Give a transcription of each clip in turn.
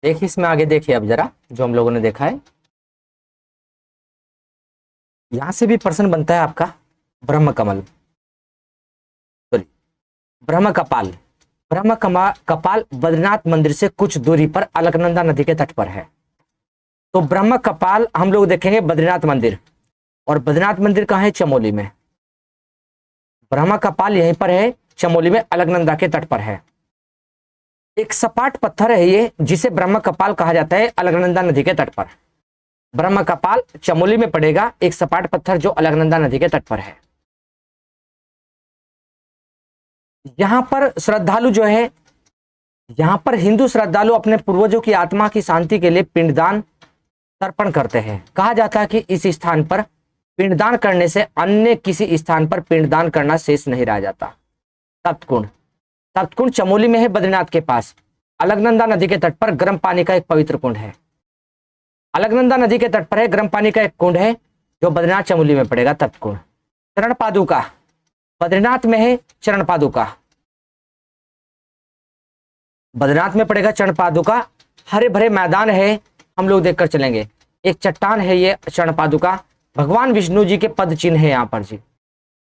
देखिए इसमें आगे देखिए अब जरा जो हम लोगों ने देखा है, यहां से भी प्रश्न बनता है आपका ब्रह्म कमल, सॉरी ब्रह्म कपाल। कपाल बद्रीनाथ मंदिर से कुछ दूरी पर अलकनंदा नदी के तट पर है। तो ब्रह्म कपाल हम लोग देखेंगे बद्रीनाथ मंदिर, और बद्रीनाथ मंदिर कहाँ है? चमोली में। ब्रह्म कपाल यहीं पर है चमोली में, अलकनंदा के तट पर है। एक सपाट पत्थर है ये जिसे ब्रह्म कपाल कहा जाता है, अलकनंदा नदी के तट पर। ब्रह्म कपाल चमोली में पड़ेगा, एक सपाट पत्थर जो अलकनंदा नदी के तट पर है। यहां पर श्रद्धालु जो है, यहां पर हिंदू श्रद्धालु अपने पूर्वजों की आत्मा की शांति के लिए पिंडदान तर्पण करते हैं। कहा जाता है कि इस स्थान पर पिंडदान करने से अन्य किसी स्थान पर पिंडदान करना शेष नहीं रह जाता। तप्तकुंड, तप्तकुंड चमोली में है, बद्रीनाथ के पास, अलकनंदा नदी के तट पर गर्म पानी का एक पवित्र कुंड है। अलकनंदा नदी के तट पर है, गर्म पानी का एक कुंड है जो बद्रीनाथ चमोली में पड़ेगा, तप्तकुंड। चरण पादुका बद्रीनाथ में है, चरण पादुका बद्रीनाथ में पड़ेगा चरण पादुका। हरे भरे मैदान है, हम लोग देखकर चलेंगे। एक चट्टान है ये चरण पादुका, भगवान विष्णु जी के पद चिन्ह है यहाँ पर जी।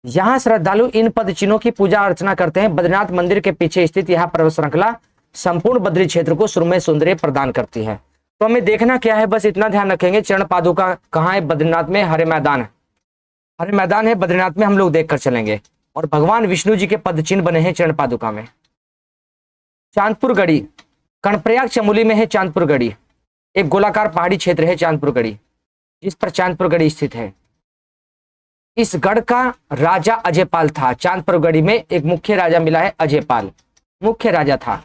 यहाँ श्रद्धालु इन पद चिन्हों की पूजा अर्चना करते हैं। बद्रीनाथ मंदिर के पीछे स्थित यह पर्वत श्रृंखला संपूर्ण बद्री क्षेत्र को सुरम्य सौंदर्य प्रदान करती है। तो हमें देखना क्या है, बस इतना ध्यान रखेंगे, चरण पादुका कहाँ है? बद्रीनाथ में, हरे मैदान है, हरे मैदान है बद्रीनाथ में, हम लोग देखकर चलेंगे। और भगवान विष्णु जी के पद चिन्ह बने हैं चरण पादुका में। चांदपुर गढ़ी कर्णप्रयाग चमोली में है, चांदपुर गढ़ी एक गोलाकार पहाड़ी क्षेत्र है, चांदपुर गढ़ी, जिस पर चांदपुर गढ़ी स्थित है। इस गढ़ का राजा अजयपाल था। चांदपुर गढ़ी में एक मुख्य राजा मिला है, अजयपाल मुख्य राजा था।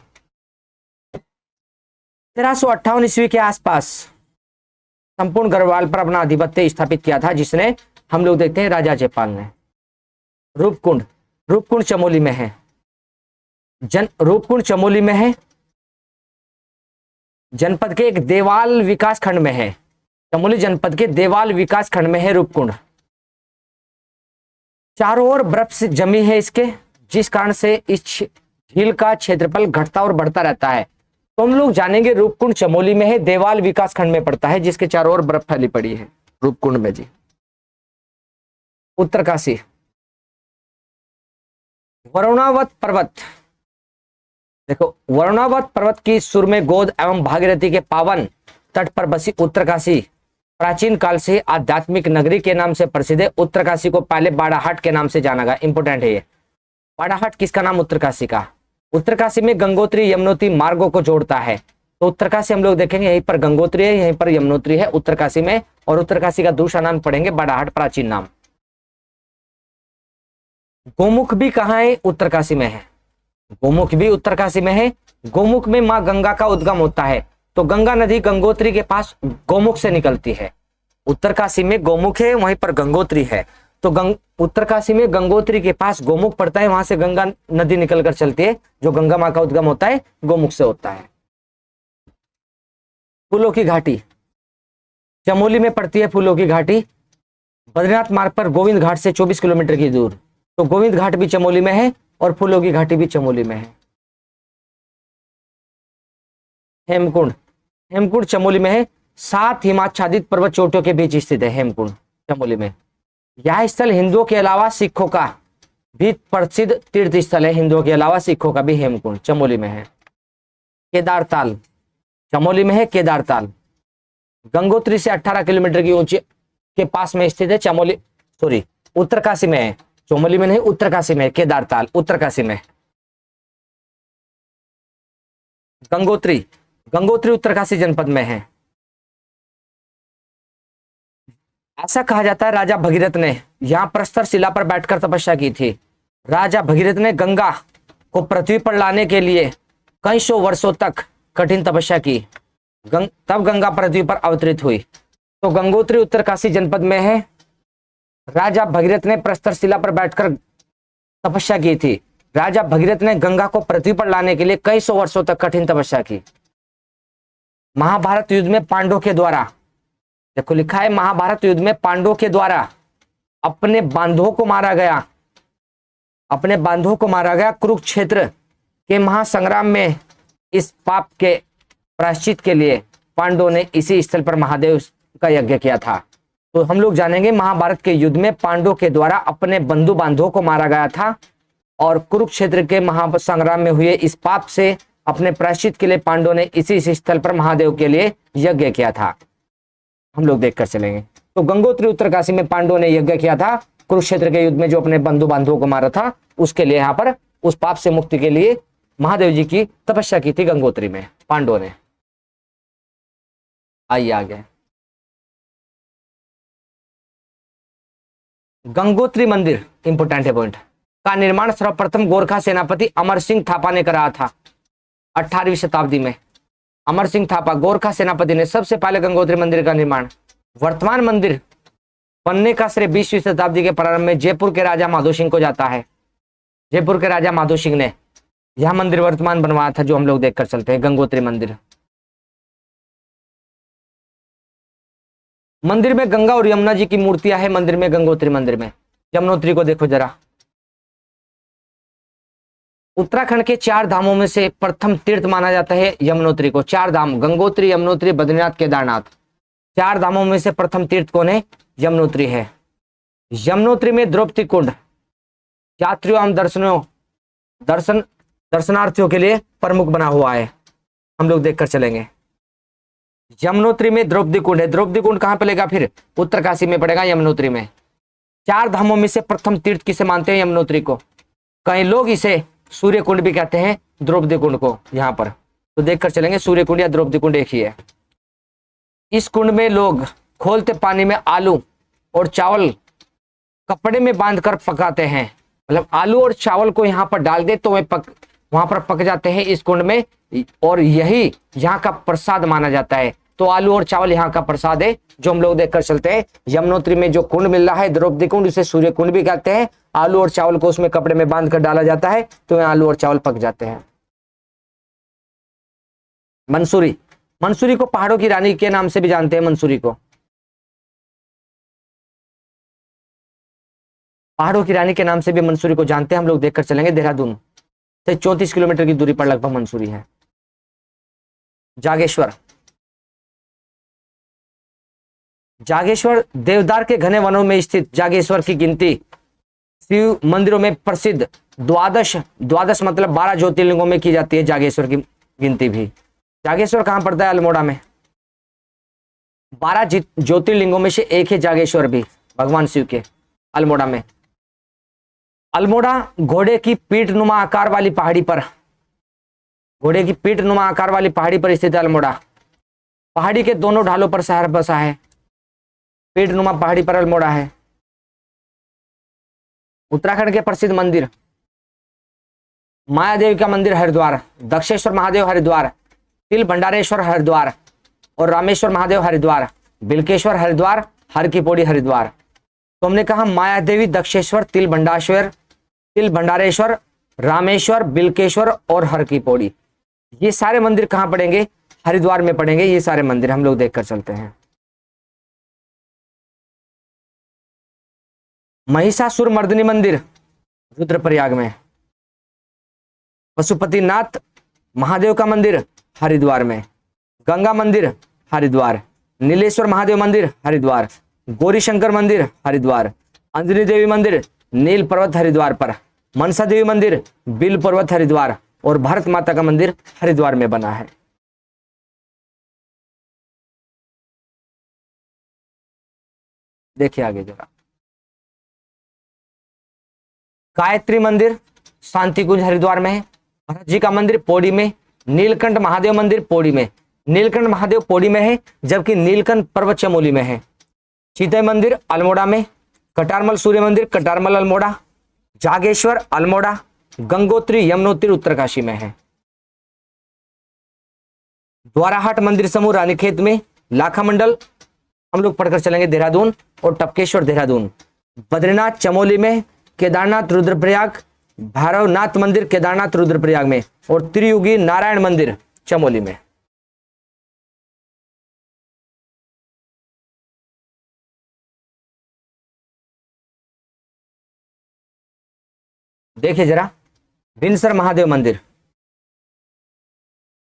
1358 ईस्वी के आसपास संपूर्ण गढ़वाल पर अपना आधिपत्य स्थापित किया था, जिसने हम लोग देखते हैं राजा अजयपाल ने। रूपकुंड, रूपकुंड चमोली में है, रूपकुंड चमोली में है, जनपद के एक देवाल विकास खंड में है। चमोली जनपद के देवाल विकास खंड में है रूपकुंड। चारों ओर बर्फ से जमी है इसके, जिस कारण से इस झील का क्षेत्रफल घटता और बढ़ता रहता है। तो हम लोग जानेंगे रूपकुंड चमोली में है, देवाल विकास खंड में पड़ता है, जिसके चारों ओर बर्फ फैली पड़ी है रूपकुंड में जी। उत्तरकाशी, वरुणावत पर्वत, देखो वरुणावत पर्वत की सुरम्य गोद एवं भागीरथी के पावन तट पर बसी उत्तरकाशी प्राचीन काल से आध्यात्मिक नगरी के नाम से प्रसिद्ध है। उत्तरकाशी को पहले बाड़ाहाट के नाम से जाना गया, इंपोर्टेंट है ये। बाड़ाहाट किसका नाम? उत्तरकाशी का। उत्तरकाशी में गंगोत्री यमुनोत्री मार्गों को जोड़ता है। तो उत्तरकाशी हम लोग देखेंगे, यहीं पर गंगोत्री है, यहीं पर यमुनोत्री है उत्तरकाशी में, और उत्तरकाशी का दूसरा नाम पढ़ेंगे बाड़ाहाट, प्राचीन नाम। गोमुख भी कहाँ है? उत्तरकाशी में है, गोमुख भी उत्तरकाशी में है। गोमुख में मां गंगा का उद्गम होता है। तो गंगा नदी गंगोत्री के पास गोमुख से निकलती है। उत्तरकाशी में गोमुख है, वहीं पर गंगोत्री है। तो उत्तरकाशी में गंगोत्री के पास गोमुख पड़ता है, वहां से गंगा नदी निकलकर चलती है। जो गंगा मां का उद्गम होता है गोमुख से होता है। फूलों की घाटी चमोली में पड़ती है, फूलों की घाटी बद्रीनाथ मार्ग पर गोविंद घाट से 24 किलोमीटर की दूर। तो गोविंद घाट भी चमोली में है और फूलों की घाटी भी चमोली में है। हेमकुंड, हेमकुंड चमोली में है, 7 हिमाच्छादित पर्वत चोटियों के बीच स्थित है हेमकुंड चमोली में। यह स्थल हिंदुओं के अलावा सिखों का भी प्रसिद्ध तीर्थ स्थल है, हिंदुओं के अलावा सिखों का भी हेमकुंड चमोली में है। केदारताल चमोली में है, केदारताल गंगोत्री से 18 किलोमीटर की ऊंची के पास में स्थित है। चमोली सॉरी उत्तरकाशी में है, चमोली में नहीं, उत्तरकाशी में है केदारताल, उत्तरकाशी में। गंगोत्री, गंगोत्री उत्तरकाशी जनपद में है। ऐसा कहा जाता है राजा भगीरथ ने यहां प्रस्तर शिला पर बैठकर तपस्या की थी। राजा भगीरथ ने गंगा को पृथ्वी पर लाने के लिए कई सौ वर्षों तक कठिन तपस्या की, तब गंगा पृथ्वी पर अवतरित हुई। तो गंगोत्री उत्तरकाशी जनपद में है। राजा भगीरथ ने प्रस्तर शिला पर बैठकर तपस्या की थी। राजा भगीरथ ने गंगा को पृथ्वी पर लाने के लिए कई सौ वर्षों तक कठिन तपस्या की। महाभारत युद्ध में पांडवों के द्वारा, देखो लिखा है महाभारत युद्ध में पांडवों के द्वारा अपने बांधवों को मारा गया, अपने बांधवों को मारा गया। कुरुक्षेत्र के महासंग्राम में इस पाप के प्रायश्चित के लिए पांडवों ने इसी स्थल पर महादेव का यज्ञ किया था। तो हम लोग जानेंगे महाभारत के युद्ध में पांडवों के द्वारा अपने बंधु बांधवों को मारा गया था और कुरुक्षेत्र के महासंग्राम में हुए इस पाप से अपने प्रायश्चित के लिए पांडवों ने इसी स्थल पर महादेव के लिए यज्ञ किया था। हम लोग देखकर चलेंगे। तो गंगोत्री उत्तरकाशी में पांडवों ने यज्ञ किया था कुरुक्षेत्र के युद्ध में, जो अपने बंधु बांधवों को मारा था उसके लिए, यहाँ पर उस पाप से मुक्ति के लिए महादेव जी की तपस्या की थी गंगोत्री में पांडवों ने। आइए आगे। गंगोत्री मंदिर इंपोर्टेंट है पॉइंट का निर्माण सर्वप्रथम गोरखा सेनापति अमर सिंह थापा ने कराया था 18वीं शताब्दी में। अमर सिंह थापा गोरखा सेनापति ने सबसे पहले गंगोत्री मंदिर का निर्माण। वर्तमान मंदिर बनने का श्रेय 20वीं शताब्दी के प्रारंभ में जयपुर के राजा माधो सिंह को जाता है। जयपुर के राजा माधो सिंह ने यह मंदिर वर्तमान बनवाया था, जो हम लोग देखकर चलते हैं, गंगोत्री मंदिर। मंदिर में गंगा और यमुना जी की मूर्तियां है। मंदिर में, गंगोत्री मंदिर में यमुनोत्री को देखो जरा। उत्तराखंड के 4 धामों में से प्रथम तीर्थ माना जाता है यमुनोत्री को। 4 धाम, गंगोत्री, यमुनोत्री, बद्रीनाथ, केदारनाथ। 4 धामों में से प्रथम तीर्थ कौन है? यमुनोत्री है। यमुनोत्री में द्रौपदी कुंड यात्रियों एवं दर्शनार्थियों के लिए प्रमुख बना हुआ है। हम लोग देखकर चलेंगे। यमुनोत्री में द्रौपदी कुंड है। द्रौपदी कुंड कहां पड़ेगा? फिर उत्तरकाशी में पड़ेगा, यमुनोत्री में। 4 धामों में से प्रथम तीर्थ किसे मानते हैं? यमुनोत्री को। कई लोग इसे सूर्य कुंड भी कहते हैं, द्रौपदी कुंड को। यहां पर तो देखकर चलेंगे, सूर्य कुंड या द्रौपदी कुंड एक ही है। इस कुंड में लोग खोलते पानी में आलू और चावल कपड़े में बांधकर पकाते हैं। मतलब आलू और चावल को यहाँ पर डाल दे तो वहां पर पक जाते हैं इस कुंड में, और यही यहाँ का प्रसाद माना जाता है। तो आलू और चावल यहाँ का प्रसाद है, जो हम लोग देखकर चलते हैं। यमुनोत्री में जो कुंड मिल रहा है द्रौपदी कुंड, उसे सूर्य कुंड भी कहते हैं। आलू और चावल को उसमें कपड़े में बांध कर डाला जाता है तो आलू और चावल पक जाते हैं। मंसूरी, मंसूरी को पहाड़ों की रानी के नाम से भी जानते हैं। मंसूरी को पहाड़ों की रानी के नाम से भी मंसूरी को जानते हैं। हम लोग देखकर चलेंगे। देहरादून से 34 किलोमीटर की दूरी पर लगभग मंसूरी है। जागेश्वर, जागेश्वर देवदार के घने वनों में स्थित जागेश्वर की गिनती शिव मंदिरों में प्रसिद्ध द्वादश मतलब 12 ज्योतिर्लिंगों में की जाती है। जागेश्वर की गिनती भी। जागेश्वर कहां पड़ता है? अल्मोड़ा में। 12 ज्योतिर्लिंगों में से एक है जागेश्वर भी, भगवान शिव के, अल्मोड़ा में। अल्मोड़ा घोड़े की पीठ नुमा आकार वाली पहाड़ी पर, घोड़े की पीठ नुमा आकार वाली पहाड़ी पर स्थित है अल्मोड़ा। पहाड़ी के दोनों ढालों पर शहर बसा है। पीठ नुमा पहाड़ी पर अल्मोड़ा है। उत्तराखंड के प्रसिद्ध मंदिर, माया देवी का मंदिर हरिद्वार, दक्षेश्वर महादेव हरिद्वार, तिल भंडारेश्वर हरिद्वार और रामेश्वर महादेव हरिद्वार, बिलकेश्वर हरिद्वार, हर की पौड़ी हरिद्वार। तो हमने कहा माया देवी, दक्षेश्वर, तिल भंडारेश्वर, रामेश्वर, बिलकेश्वर और हर की पौड़ी। ये सारे मंदिर कहां पड़ेंगे? हरिद्वार में पड़ेंगे। ये सारे मंदिर हम लोग देखकर चलते हैं। महिषासुर मर्दिनी मंदिर रुद्रप्रयाग में। पशुपतिनाथ महादेव का मंदिर हरिद्वार में। गंगा मंदिर हरिद्वार। नीलेश्वर महादेव मंदिर हरिद्वार। गौरी शंकर मंदिर हरिद्वार। अंजनी देवी मंदिर नील पर्वत हरिद्वार पर। मनसा देवी मंदिर बिल पर्वत हरिद्वार और भारत माता का मंदिर हरिद्वार में बना है। देखिए आगे जरा। गायत्री मंदिर शांति कुंज हरिद्वार में है। भरत जी का मंदिर पौड़ी में। नीलकंठ महादेव मंदिर पौड़ी में। नीलकंठ महादेव पौड़ी में है, जबकि नीलकंठ पर्वत चमोली में है। चीते मंदिर अल्मोड़ा में। कटारमल सूर्य मंदिर कटारमल अल्मोड़ा। जागेश्वर अल्मोड़ा। गंगोत्री यमुनोत्री उत्तरकाशी में है। द्वाराहाट मंदिर समूह रानीखेत में। लाखा मंडल हम लोग पढ़कर चलेंगे देहरादून और टपकेश्वर देहरादून। बद्रीनाथ चमोली में। केदारनाथ रुद्रप्रयाग। भैरवनाथ मंदिर केदारनाथ रुद्रप्रयाग में और त्रियुगी नारायण मंदिर चमोली में। देखिए जरा। बिनसर महादेव मंदिर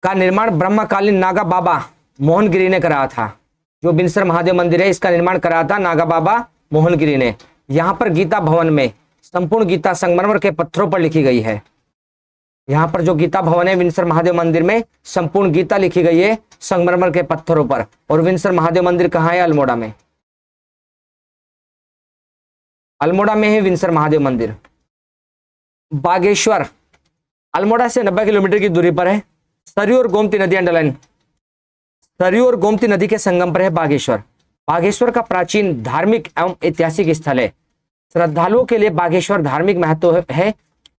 का निर्माण ब्रह्मकालीन नागा बाबा मोहनगिरी ने कराया था। जो बिनसर महादेव मंदिर है इसका निर्माण कराया था नागा बाबा मोहनगिरी ने। यहाँ पर गीता भवन में संपूर्ण गीता संगमरमर के पत्थरों पर लिखी गई है। यहाँ पर जो गीता भवन है बिनसर महादेव मंदिर में संपूर्ण गीता लिखी गई है संगमरमर के पत्थरों पर। और बिनसर महादेव मंदिर कहाँ है? अल्मोड़ा में। अल्मोड़ा में है बिनसर महादेव मंदिर। बागेश्वर अल्मोड़ा से 90 किलोमीटर की दूरी पर है। सरयू और गोमती नदी अंडरलाइन, सरयू और गोमती नदी के संगम पर है बागेश्वर। बागेश्वर का प्राचीन धार्मिक एवं ऐतिहासिक स्थल है। श्रद्धालुओं के लिए बागेश्वर धार्मिक महत्व है।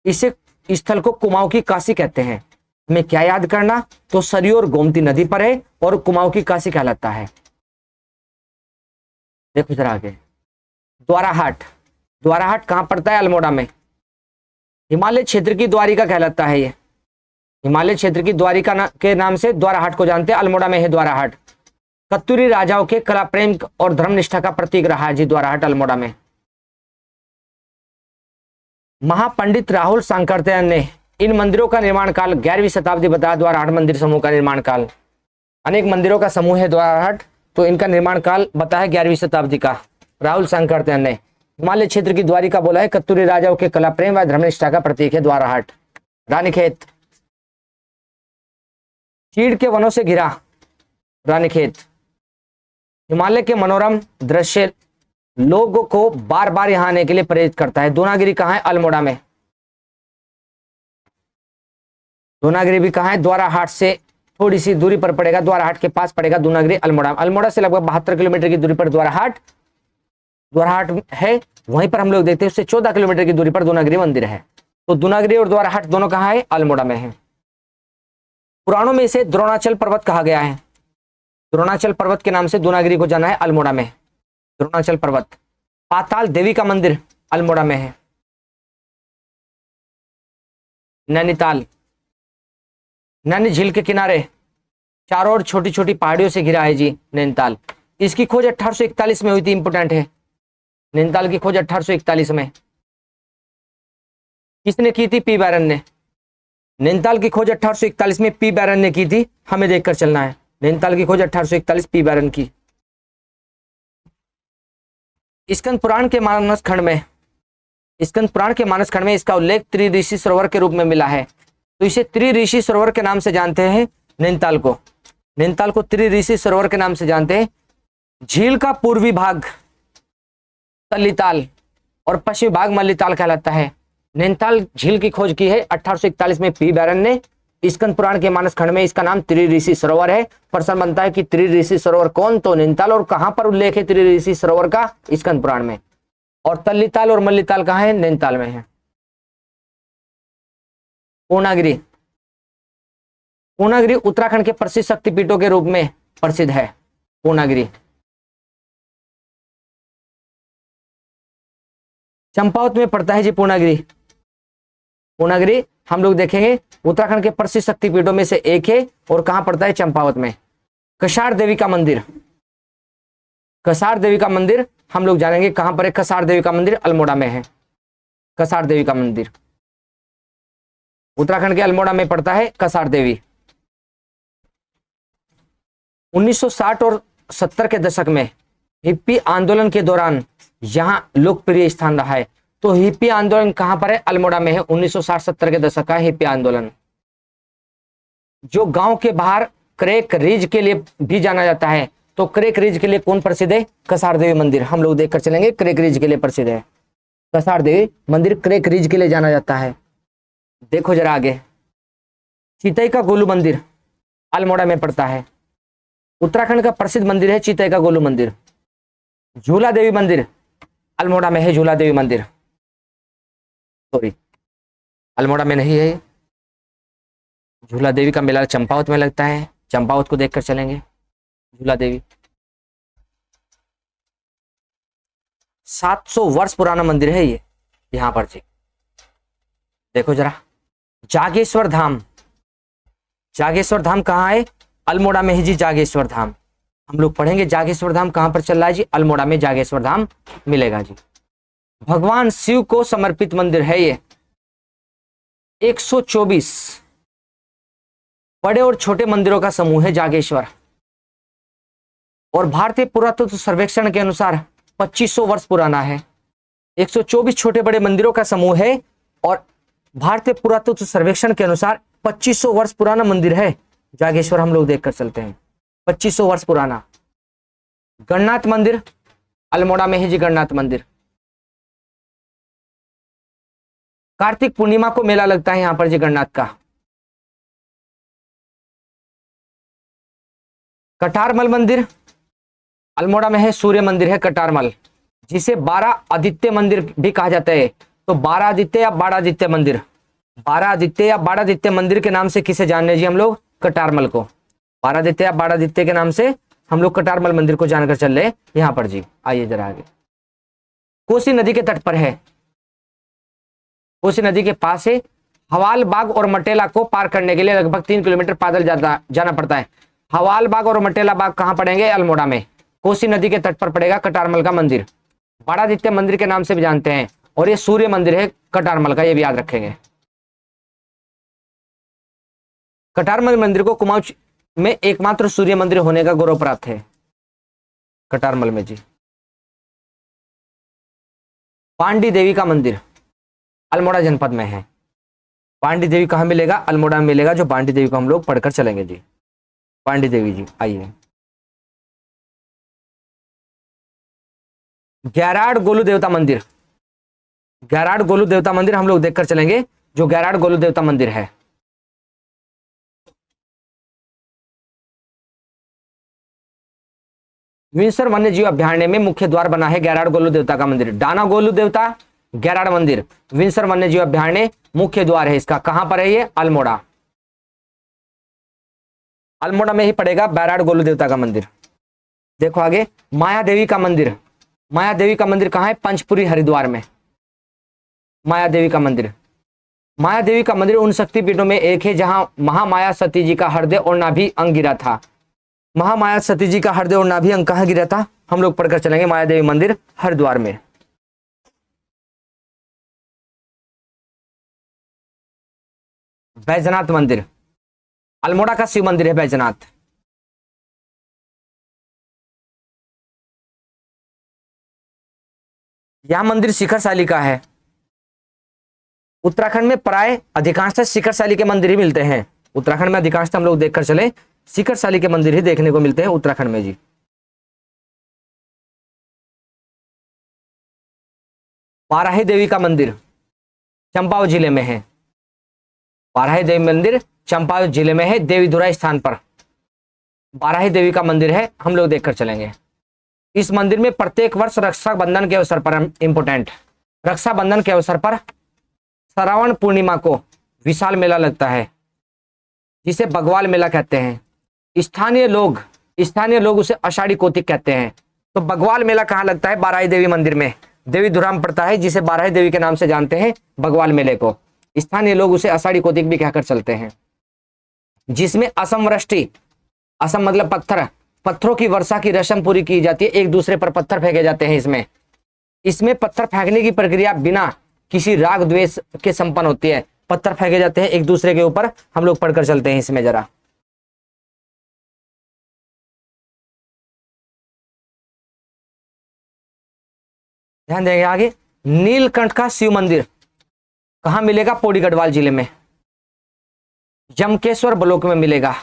इसे स्थल को कुमाऊं की काशी कहते हैं। हमें क्या याद करना? तो सरयू और गोमती नदी पर है और कुमाऊं की काशी कहलाता है। देखो जरा आगे, द्वाराहाट। द्वाराहाट कहां पड़ता है? अल्मोड़ा में। हिमालय क्षेत्र की द्वारिका कहलाता है। ये हिमालय क्षेत्र की द्वारिका के नाम से द्वाराहाट को जानते हैं। अल्मोड़ा में है द्वाराहाट। कत्यूरी राजाओं के कला प्रेम और धर्मनिष्ठा का प्रतीक रहा है जी द्वाराहाट अल्मोड़ा में। महापंडित राहुल सांकरत्यायन ने इन मंदिरों का निर्माण काल 11वीं शताब्दी बताया। द्वाराहाट मंदिर समूह का निर्माण काल, अनेक मंदिरों का समूह है द्वाराहाट, तो इनका निर्माण काल बताया 11वीं शताब्दी का राहुल सांकरत्यायन ने। हिमालय क्षेत्र की द्वारिका बोला है। कत्यूरी राजाओं के कला प्रेम व धर्मनिष्ठा का प्रतीक है द्वाराहाट। रानीखेत, चीड़ के वनों से घिरा रानीखेत। हिमालय के मनोरम दृश्य लोगों को बार बार यहां आने के लिए प्रेरित करता है। दूनागिरी कहां है? अल्मोड़ा में। दूनागिरी भी कहां है? द्वाराहाट से थोड़ी सी दूरी पर पड़ेगा, द्वाराहाट के पास पड़ेगा दूनागिरी अल्मोड़ा। अल्मोड़ा से लगभग 72 किलोमीटर की दूरी पर द्वाराहाट है। वहीं पर हम लोग देखते हैं उससे 14 किलोमीटर की दूरी पर दूनागिरी मंदिर है। तो दूनागिरी और द्वाराहाट दोनों कहां है? अल्मोड़ा में है। पुराणों में इसे द्रोणाचल पर्वत कहा गया है। द्रोणाचल पर्वत के नाम से दूनागिरी को जाना है अल्मोड़ा में, द्रोणाचल पर्वत। पाताल देवी का मंदिर अल्मोड़ा में है। नैनीताल, नैनी झील के किनारे चारों ओर छोटी छोटी पहाड़ियों से घिरा है जी नैनीताल। इसकी खोज 1841 में हुई थी। इंपोर्टेंट है, नैनीताल की खोज 1841 में किसने की थी? पी बैरन ने। नैनीताल की खोज 1841 में पी बैरन ने की थी। हमें देखकर चलना है। नैनीताल की खोज 1841 पी बैरन की। स्कंद पुराण के मानस खंड में, स्कंद पुराण के मानस खंड में इसका उल्लेख त्रिऋषि सरोवर के रूप में मिला है। तो इसे त्रिऋषि सरोवर के नाम से जानते हैं नैनीताल को। नैनीताल को त्रिऋषि सरोवर के नाम से जानते हैं। झील का पूर्वी भाग तल्लीताल और पश्चिमी भाग मल्लीताल कहलाता है। नैनीताल झील की खोज की है 1841 में पी बैरन ने। स्कंद पुराण के मानस खंड में इसका नाम त्रिऋषि सरोवर है। प्रश्न बनता है कि त्रिऋषि सरोवर कौन? तो नैनीताल। और कहां पर उल्लेख है त्रिऋषि सरोवर का? स्कंद पुराण में। और तल्लीताल और मल्लीताल कहां है? नैनीताल में है। पूर्णागिरी, पूर्णागिरी उत्तराखंड के प्रसिद्ध शक्तिपीठों के रूप में प्रसिद्ध है। पूर्णागिरी चंपावत में पड़ता है जी पूर्णागिरी। पूर्णागिरी हम लोग देखेंगे उत्तराखंड के प्रसिद्ध शक्तिपीठों में से एक है। और कहां पड़ता है? चंपावत में। कसार देवी का मंदिर, कसार देवी का मंदिर हम लोग जानेंगे कहां पर है। कसार देवी का मंदिर अल्मोड़ा में है। कसार देवी का मंदिर उत्तराखंड के अल्मोड़ा में पड़ता है कसार देवी। 1960 और 70 के दशक में हिप्पी आंदोलन के दौरान यहां लोकप्रिय स्थान रहा है। तो हिप्पी आंदोलन कहां पर है? अल्मोड़ा में है। 1960-70 के दशक का हिप्पी आंदोलन, जो गांव के बाहर क्रेक रिज के लिए भी जाना जाता है। तो क्रेक रिज के लिए कौन प्रसिद्ध है? कसार देवी मंदिर। हम लोग देखकर चलेंगे। क्रेक रिज के लिए प्रसिद्ध है कसार देवी मंदिर। क्रेक रिज के लिए जाना जाता है। देखो जरा आगे, चितई का गोलू मंदिर अल्मोड़ा में पड़ता है। उत्तराखंड का प्रसिद्ध मंदिर है चितई का गोलू मंदिर। झूला देवी मंदिर अल्मोड़ा में है। झूला देवी मंदिर, सॉरी अल्मोड़ा में नहीं है। झूला देवी का मेला चंपावत में लगता है। चंपावत को देखकर चलेंगे। झूला देवी 700 वर्ष पुराना मंदिर है ये यहां पर जी। देखो जरा, जागेश्वर धाम, जागेश्वर धाम कहाँ है? अल्मोड़ा में है जी जागेश्वर धाम। हम लोग पढ़ेंगे जागेश्वर धाम कहां पर चल रहा है जी? अल्मोड़ा में जागेश्वर धाम मिलेगा जी। भगवान शिव को समर्पित मंदिर है ये। 124 बड़े और छोटे मंदिरों का समूह है जागेश्वर। और भारतीय पुरातत्व सर्वेक्षण के अनुसार 2500 वर्ष पुराना है। 124 छोटे बड़े मंदिरों का समूह है और भारतीय पुरातत्व सर्वेक्षण के अनुसार 2500 वर्ष पुराना मंदिर है जागेश्वर। हम लोग देखकर चलते हैं 2500 वर्ष पुराना। गणनाथ मंदिर अल्मोड़ा में है जी। गणनाथ मंदिर, कार्तिक पूर्णिमा को मेला लगता है यहां पर जी गणनाथ का। कटारमल मंदिर अल्मोड़ा में है। सूर्य मंदिर है कटारमल, जिसे 12 आदित्य मंदिर भी कहा जाता है। तो 12 आदित्य या बाड़ादित्य मंदिर, 12 आदित्य या बाड़ादित्य मंदिर के नाम से किसे जानने जी हम लोग? कटारमल को। 12 आदित्य या बाड़ादित्य के नाम से हम लोग कटारमल मंदिर को जानकर चल रहे यहां पर जी। आइए जरा आगे। कोसी नदी के तट पर है, कोसी नदी के पास है। हवाल बाग और मटेला को पार करने के लिए लगभग 3 किलोमीटर पैदल जाना पड़ता है। हवाल बाग और मटेला बाग कहां पड़ेंगे? अल्मोड़ा में। कोसी नदी के तट पर पड़ेगा कटारमल का मंदिर। बाड़ादित्य मंदिर के नाम से भी जानते हैं। और ये सूर्य मंदिर है कटारमल का, ये भी याद रखेंगे। कटारमल मंदिर को कुमाऊं में एकमात्र सूर्य मंदिर होने का गौरव प्राप्त है कटारमल में जी। पांडी देवी का मंदिर अल्मोड़ा जनपद में है। पांडी देवी कहां मिलेगा? अल्मोड़ा में मिलेगा। जो पांडी देवी को हम लोग पढ़कर चलेंगे जी। पांडी देवी जी आइए। गैराड गोलू देवता मंदिर, गैराड गोलू देवता मंदिर हम लोग देखकर चलेंगे। जो गैराड गोलू देवता मंदिर है, विंसर वन्य जीव अभ्यारण्य में मुख्य द्वार बना है गैराड गोलू देवता का मंदिर। डाना गोलू देवता गैराड मंदिर विंसर वन्य जीव अभ्यारण्य मुख्य द्वार है इसका। कहां पर है ये? अल्मोड़ा। अल्मोड़ा में ही पड़ेगा बैराड गोलू देवता का मंदिर। देखो आगे। माया देवी का मंदिर, माया देवी का मंदिर कहां है? पंचपुरी हरिद्वार में। माया देवी का मंदिर, माया देवी का मंदिर उन शक्तिपीठों में एक है जहां महामाया सती जी का हृदय और नाभि अंग गिरा था। महामाया सती जी का हृदय और नाभि अंग कहां गिरा था? हम लोग पढ़कर चलेंगे। माया देवी मंदिर हरिद्वार में। बैजनाथ मंदिर अल्मोड़ा का शिव मंदिर है बैजनाथ। यह मंदिर शिखर शैली का है। उत्तराखंड में प्राय अधिकांशतः शिखर शैली के मंदिर ही मिलते हैं। उत्तराखंड में अधिकांशतः हम लोग देखकर चले शिखर शैली के मंदिर ही देखने को मिलते हैं उत्तराखंड में जी। बाराही देवी का मंदिर चंपावत जिले में है। बाराही देवी मंदिर चंपावत जिले में है, देवीधुरा स्थान पर बाराही देवी का मंदिर है। हम लोग देखकर चलेंगे। इस मंदिर में प्रत्येक वर्ष रक्षाबंधन के अवसर पर, इंपोर्टेंट, रक्षाबंधन के अवसर पर श्रावण पूर्णिमा को विशाल मेला लगता है, जिसे बगवाल मेला कहते हैं। स्थानीय लोग उसे आषाढ़ी कोतिक कहते हैं। तो बगवाल मेला कहाँ लगता है? बाराही देवी मंदिर में, देवीधुरा में पड़ता है, जिसे बाराही देवी के नाम से जानते हैं बगवाल मेले को। स्थानीय लोग उसे आषाढ़ी कोतिक भी कहकर चलते हैं। जिसमें असम वृष्टि, असम मतलब पत्थरों की वर्षा की रस्म पूरी की जाती है। एक दूसरे पर पत्थर फेंके जाते हैं। इसमें पत्थर फेंकने की प्रक्रिया बिना किसी राग द्वेष के संपन्न होती है। पत्थर फेंके जाते हैं एक दूसरे के ऊपर। हम लोग पढ़कर चलते हैं इसमें जरा। ध्यान देंगे आगे। नीलकंठ का शिव मंदिर कहां मिलेगा? पौड़ी गढ़वाल जिले में, जमकेश्वर ब्लॉक में मिलेगा।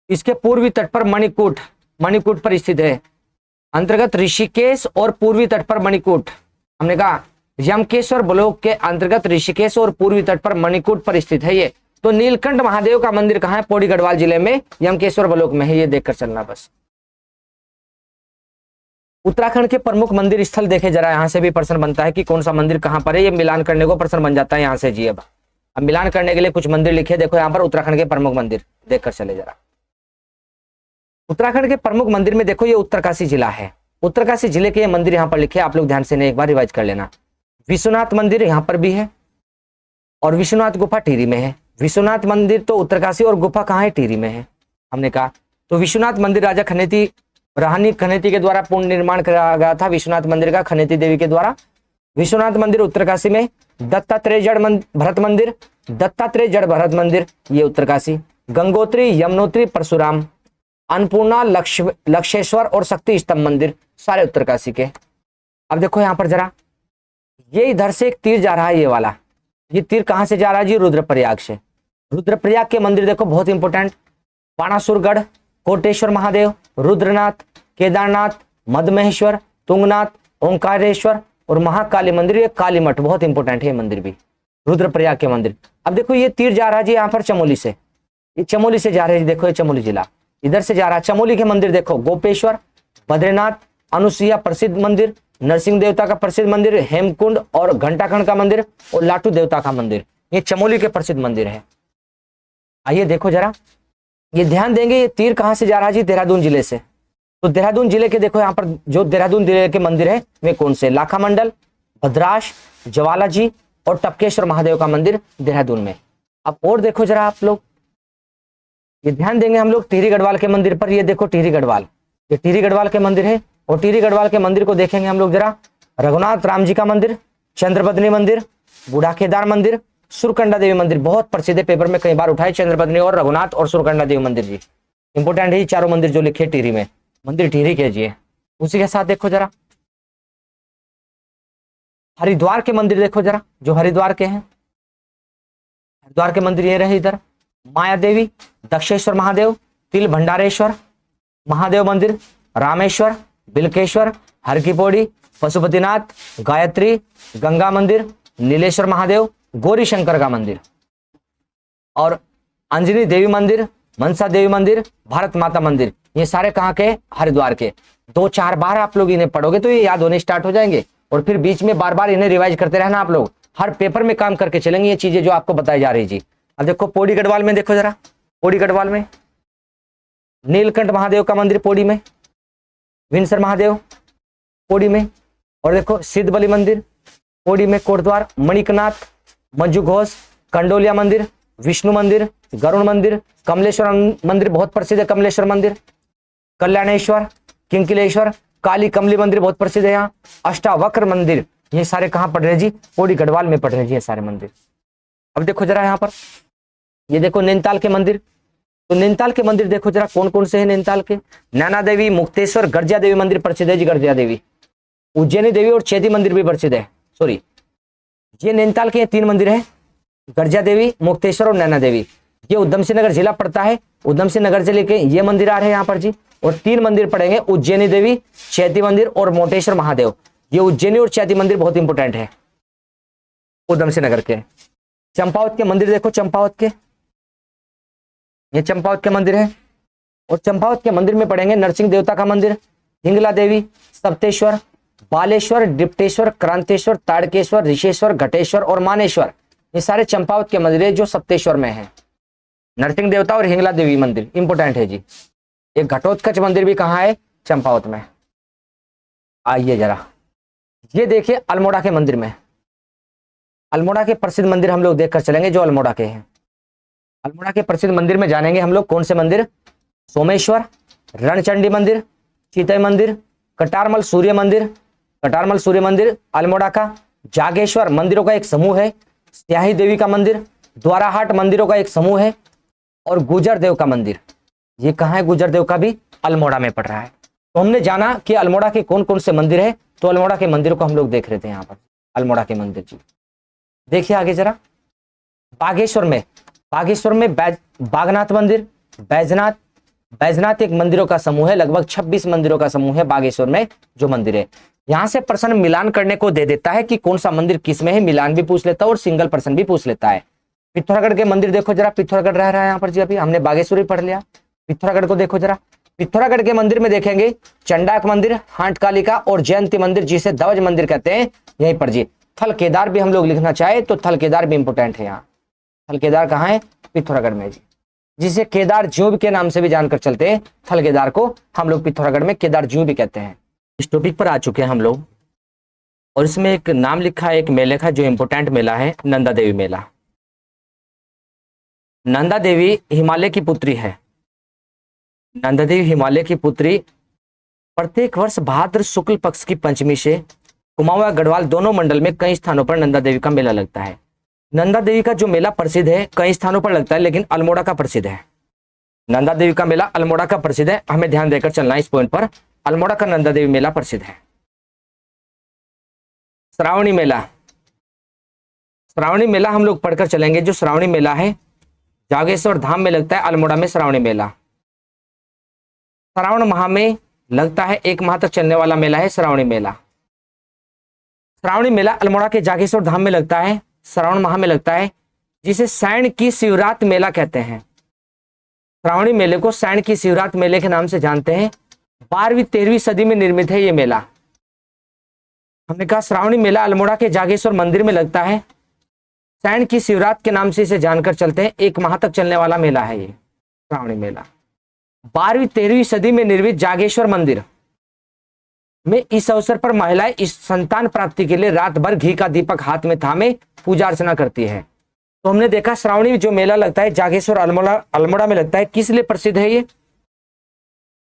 इसके पूर्वी तट पर मणिकूट पर स्थित है। अंतर्गत ऋषिकेश और पूर्वी तट पर मणिकूट। हमने कहा यमकेश्वर ब्लॉक के अंतर्गत ऋषिकेश और पूर्वी तट पर मणिकूट पर स्थित है ये। तो नीलकंठ महादेव का मंदिर कहां है? पौड़ी गढ़वाल जिले में, यमकेश्वर ब्लॉक में है। ये देखकर चलना बस। उत्तराखंड के प्रमुख मंदिर स्थल देखे जरा। यहां से भी प्रश्न बनता है कि कौन सा मंदिर कहां पर है। ये मिलान करने को प्रश्न बन जाता है यहां से जी। अब मिलान करने के लिए कुछ मंदिर लिखे। देखो यहाँ पर उत्तराखंड के प्रमुख मंदिर देखकर चले जरा। उत्तराखंड के प्रमुख मंदिर में देखो ये उत्तरकाशी जिला है। उत्तरकाशी जिले के ये मंदिर यहाँ पर लिखे। आप लोग ध्यान से एक बार रिवाइज कर लेना। विश्वनाथ मंदिर यहाँ पर भी है और विश्वनाथ गुफा टिहरी में है। विश्वनाथ मंदिर तो उत्तरकाशी और गुफा कहाँ है? टिहरी में है हमने कहा। तो विश्वनाथ मंदिर राजा रानी खनेती के द्वारा पूर्ण निर्माण कराया गया था। विश्वनाथ मंदिर का खनेती देवी के द्वारा। विश्वनाथ मंदिर उत्तरकाशी में। दत्तात्रेय जड़ भरत मंदिर दत्तात्रेय जड़ भरत मंदिर ये उत्तरकाशी, गंगोत्री, यमुनोत्री, परशुराम, अन्नपूर्णा, लक्षेश्वर और शक्ति स्तंभ मंदिर सारे उत्तरकाशी के। अब देखो यहाँ पर जरा, ये इधर से एक तीर जा रहा है, ये वाला, ये तीर कहाँ से जा रहा है जी? रुद्रप्रयाग से। रुद्रप्रयाग के मंदिर देखो बहुत इंपॉर्टेंट, बाणासुरगढ़, कोटेश्वर महादेव, रुद्रनाथ, केदारनाथ, मदमहेश्वर, तुंगनाथ, ओंकारेश्वर और महाकाली मंदिर, ये काली मठ बहुत इंपॉर्टेंट है मंदिर भी, रुद्रप्रयाग के मंदिर। अब देखो ये तीर जा रहा है जी यहाँ पर चमोली से, ये चमोली से जा रहे हैं, देखो ये चमोली जिला इधर से जा रहा है। चमोली के मंदिर देखो, गोपेश्वर, बद्रीनाथ, अनुसुईया प्रसिद्ध मंदिर, नरसिंह देवता का प्रसिद्ध मंदिर, हेमकुंड और घंटाखंड का मंदिर और लाटू देवता का मंदिर, ये चमोली के प्रसिद्ध मंदिर है। आइए देखो जरा, ये ध्यान देंगे, ये तीर कहां से जा रहा है जी? देहरादून जिले से। तो देहरादून जिले के देखो यहाँ पर जो देहरादून जिले के मंदिर है वे कौन से? लाखा मंडल, भद्राश, ज्वाला जी और टपकेश्वर महादेव का मंदिर देहरादून में। अब और देखो जरा आप लोग, ये ध्यान देंगे हम लोग टिहरी गढ़वाल के मंदिर पर। ये देखो टिहरी गढ़वाल, ये टिहरी गढ़वाल के मंदिर है और टिहरी गढ़वाल के मंदिर को देखेंगे हम लोग जरा, रघुनाथ राम जी का मंदिर, चंद्रबदनी मंदिर, बूढ़ा केदार मंदिर, सुरकंडा देवी मंदिर बहुत प्रसिद्ध है, पेपर में कई बार उठाए, चंद्रबदनी और रघुनाथ और सुरकंडा देवी मंदिर जी इंपोर्टेंट है, चारों मंदिर जो लिखे टिहरी में, मंदिर टिहरी के जी। उसी के साथ देखो जरा हरिद्वार के मंदिर देखो जरा, जो हरिद्वार के हैं, हरिद्वार के मंदिर ये रहे इधर, माया देवी, दक्षेश्वर महादेव, तिल भंडारेश्वर महादेव मंदिर, रामेश्वर, बिलकेश्वर, हर की पौड़ी, पशुपतिनाथ, गायत्री, गंगा मंदिर, नीलेश्वर महादेव, गौरी शंकर का मंदिर और अंजनी देवी मंदिर, मनसा देवी मंदिर, भारत माता मंदिर, ये सारे कहाँ के? हरिद्वार के। 2-4 बार आप लोग इन्हें पढ़ोगे तो ये याद होने स्टार्ट हो जाएंगे और फिर बीच में बार बार इन्हें रिवाइज करते रहना आप लोग, हर पेपर में काम करके चलेंगे ये चीजें जो आपको बताई जा रही जी। अब देखो पौड़ी गढ़वाल में देखो जरा, पौड़ी गढ़वाल में नीलकंठ महादेव का मंदिर पौड़ी में, विंसर महादेव पौड़ी में, और देखो सिद्ध बलि मंदिर पौड़ी में, कोटद्वार, मणिकनाथ, मंजू घोष, कंडोलिया मंदिर, विष्णु मंदिर, गरुण मंदिर, कमलेश्वर मंदिर बहुत प्रसिद्ध है, कमलेश्वर मंदिर, कल्याणेश्वर, किंकिलेश्वर, काली कमली मंदिर बहुत प्रसिद्ध है यहाँ, अष्टावक्र मंदिर, ये सारे कहाँ पढ़ रहे जी? पौड़ी गढ़वाल में पढ़ रहे जी ये सारे मंदिर। अब देखो जरा यहाँ पर, ये देखो नैनीताल के मंदिर, तो नैनीताल के मंदिर देखो जरा कौन कौन से हैं नैनीताल के? नैना देवी, मुक्तेश्वर, गर्जिया देवी मंदिर प्रसिद्ध है जी, गर्जिया देवी, उज्जैनी देवी और चैती मंदिर भी प्रसिद्ध है। सॉरी, ये नैनीताल के 3 मंदिर है, गर्जिया देवी, मुक्तेश्वर और नैना देवी। ये उधम सिंह नगर जिला पड़ता है, उधम सिंह नगर जिले के ये मंदिर आ रहे हैं यहाँ पर जी, और 3 मंदिर पड़ेंगे, उज्जैनी देवी, चैती मंदिर और मोटेश्वर महादेव। ये उज्जैनी और चैती मंदिर बहुत इंपोर्टेंट है उधम सिंह नगर के। चंपावत के मंदिर देखो, चंपावत के, ये चंपावत के मंदिर है और चंपावत के मंदिर में पड़ेंगे नरसिंह देवता का मंदिर, हिंगला देवी, सप्तेश्वर, बालेश्वर, डिप्टेश्वर, क्रांतेश्वर, ताड़केश्वर, ऋषेश्वर, घटेश्वर और मानेश्वर, ये सारे चंपावत के मंदिर है जो सप्तेश्वर में है। नरसिंह देवता और हिंगला देवी मंदिर इंपोर्टेंट है जी। एक घटोत्कच मंदिर भी कहाँ है? चंपावत में। आइए जरा, ये देखिए अल्मोड़ा के मंदिर में, अल्मोड़ा के प्रसिद्ध मंदिर हम लोग देखकर चलेंगे जो अल्मोड़ा के हैं। अल्मोड़ा के प्रसिद्ध मंदिर में जानेंगे हम लोग कौन से मंदिर? सोमेश्वर, रणचंडी मंदिर, चितई मंदिर, कटारमल सूर्य मंदिर, कटारमल सूर्य मंदिर अल्मोड़ा का, जागेश्वर मंदिरों का एक समूह है, स्याही देवी का मंदिर, द्वाराहाट मंदिरों का एक समूह है और गुजर देव का मंदिर। ये कहाँ है? गुजर देव का भी अल्मोड़ा में पड़ रहा है। तो हमने जाना कि अल्मोड़ा के कौन कौन से मंदिर है, तो अल्मोड़ा के मंदिर को हम लोग देख रहे थे यहाँ पर, अल्मोड़ा के मंदिर जी। देखिए आगे जरा, बागेश्वर में बागनाथ मंदिर, बैजनाथ, बैजनाथ एक मंदिरों का समूह है, लगभग 26 मंदिरों का समूह है बागेश्वर में जो मंदिर है। यहाँ से प्रश्न मिलान करने को दे देता है कि कौन सा मंदिर किस में है, मिलान भी पूछ लेता है और सिंगल पर्सन भी पूछ लेता है। पिथौरागढ़ के मंदिर देखो जरा, पिथौरागढ़ रह रहा है यहाँ पर जी, अभी हमने बागेश्वर ही पढ़ लिया, पिथौरागढ़ को देखो जरा। पिथौरागढ़ के मंदिर में देखेंगे चंडाक मंदिर, हांटकालिका और जयंती मंदिर जिसे ध्वज मंदिर कहते हैं, यहीं पर जी। थल केदार भी हम लोग लिखना चाहे तो थल केदार भी इंपोर्टेंट है यहाँ। थल केदार कहाँ है? पिथौरागढ़ में जी, जिसे केदार ज्यों के नाम से भी जानकर चलते हैं। थल केदार को हम लोग पिथौरागढ़ में केदार ज्यों भी कहते हैं। इस टॉपिक पर आ चुके हैं हम लोग और इसमें एक नाम लिखा है, एक मेले का जो इंपोर्टेंट मेला है, नंदा देवी मेला। नंदा देवी हिमालय की पुत्री है। नंदा देवी हिमालय की पुत्री प्रत्येक वर्ष भाद्र शुक्ल पक्ष की पंचमी से कुमाऊं या गढ़वाल दोनों मंडल में कई स्थानों पर नंदा देवी का मेला लगता है। नंदा देवी का जो मेला प्रसिद्ध है कई स्थानों पर लगता है, लेकिन अल्मोड़ा का प्रसिद्ध है। नंदा देवी का मेला अल्मोड़ा का प्रसिद्ध है, हमें ध्यान देकर चलना है इस पॉइंट पर। अल्मोड़ा का नंदा देवी मेला प्रसिद्ध है। श्रावणी मेला, श्रावणी मेला हम लोग पढ़कर चलेंगे। जो श्रावणी मेला है जागेश्वर धाम में लगता है, अल्मोड़ा में श्रावणी मेला। श्रावण माह में लगता है, 1 माह तक चलने वाला मेला है श्रावणी मेला। श्रावणी मेला अल्मोड़ा के जागेश्वर धाम में लगता है, श्रावण माह में लगता है, जिसे सैण की शिवरात मेला कहते हैं। श्रावणी मेले को सैण की शिवरात मेले के नाम से जानते हैं। 12वीं-13वीं सदी में निर्मित है ये मेला। हमने कहा श्रावणी मेला अल्मोड़ा के जागेश्वर मंदिर में लगता है। सैण की शिवरात के नाम से इसे जानकर चलते हैं। 1 माह तक चलने वाला मेला है ये श्रावणी मेला। 12वीं-13वीं सदी में निर्मित जागेश्वर मंदिर में इस अवसर पर महिलाएं इस संतान प्राप्ति के लिए रात भर घी का दीपक हाथ में थामे पूजा अर्चना करती है। तो हमने देखा श्रावणी जो मेला लगता है जागेश्वर अल्मोड़ा में लगता है, किस लिए प्रसिद्ध है ये?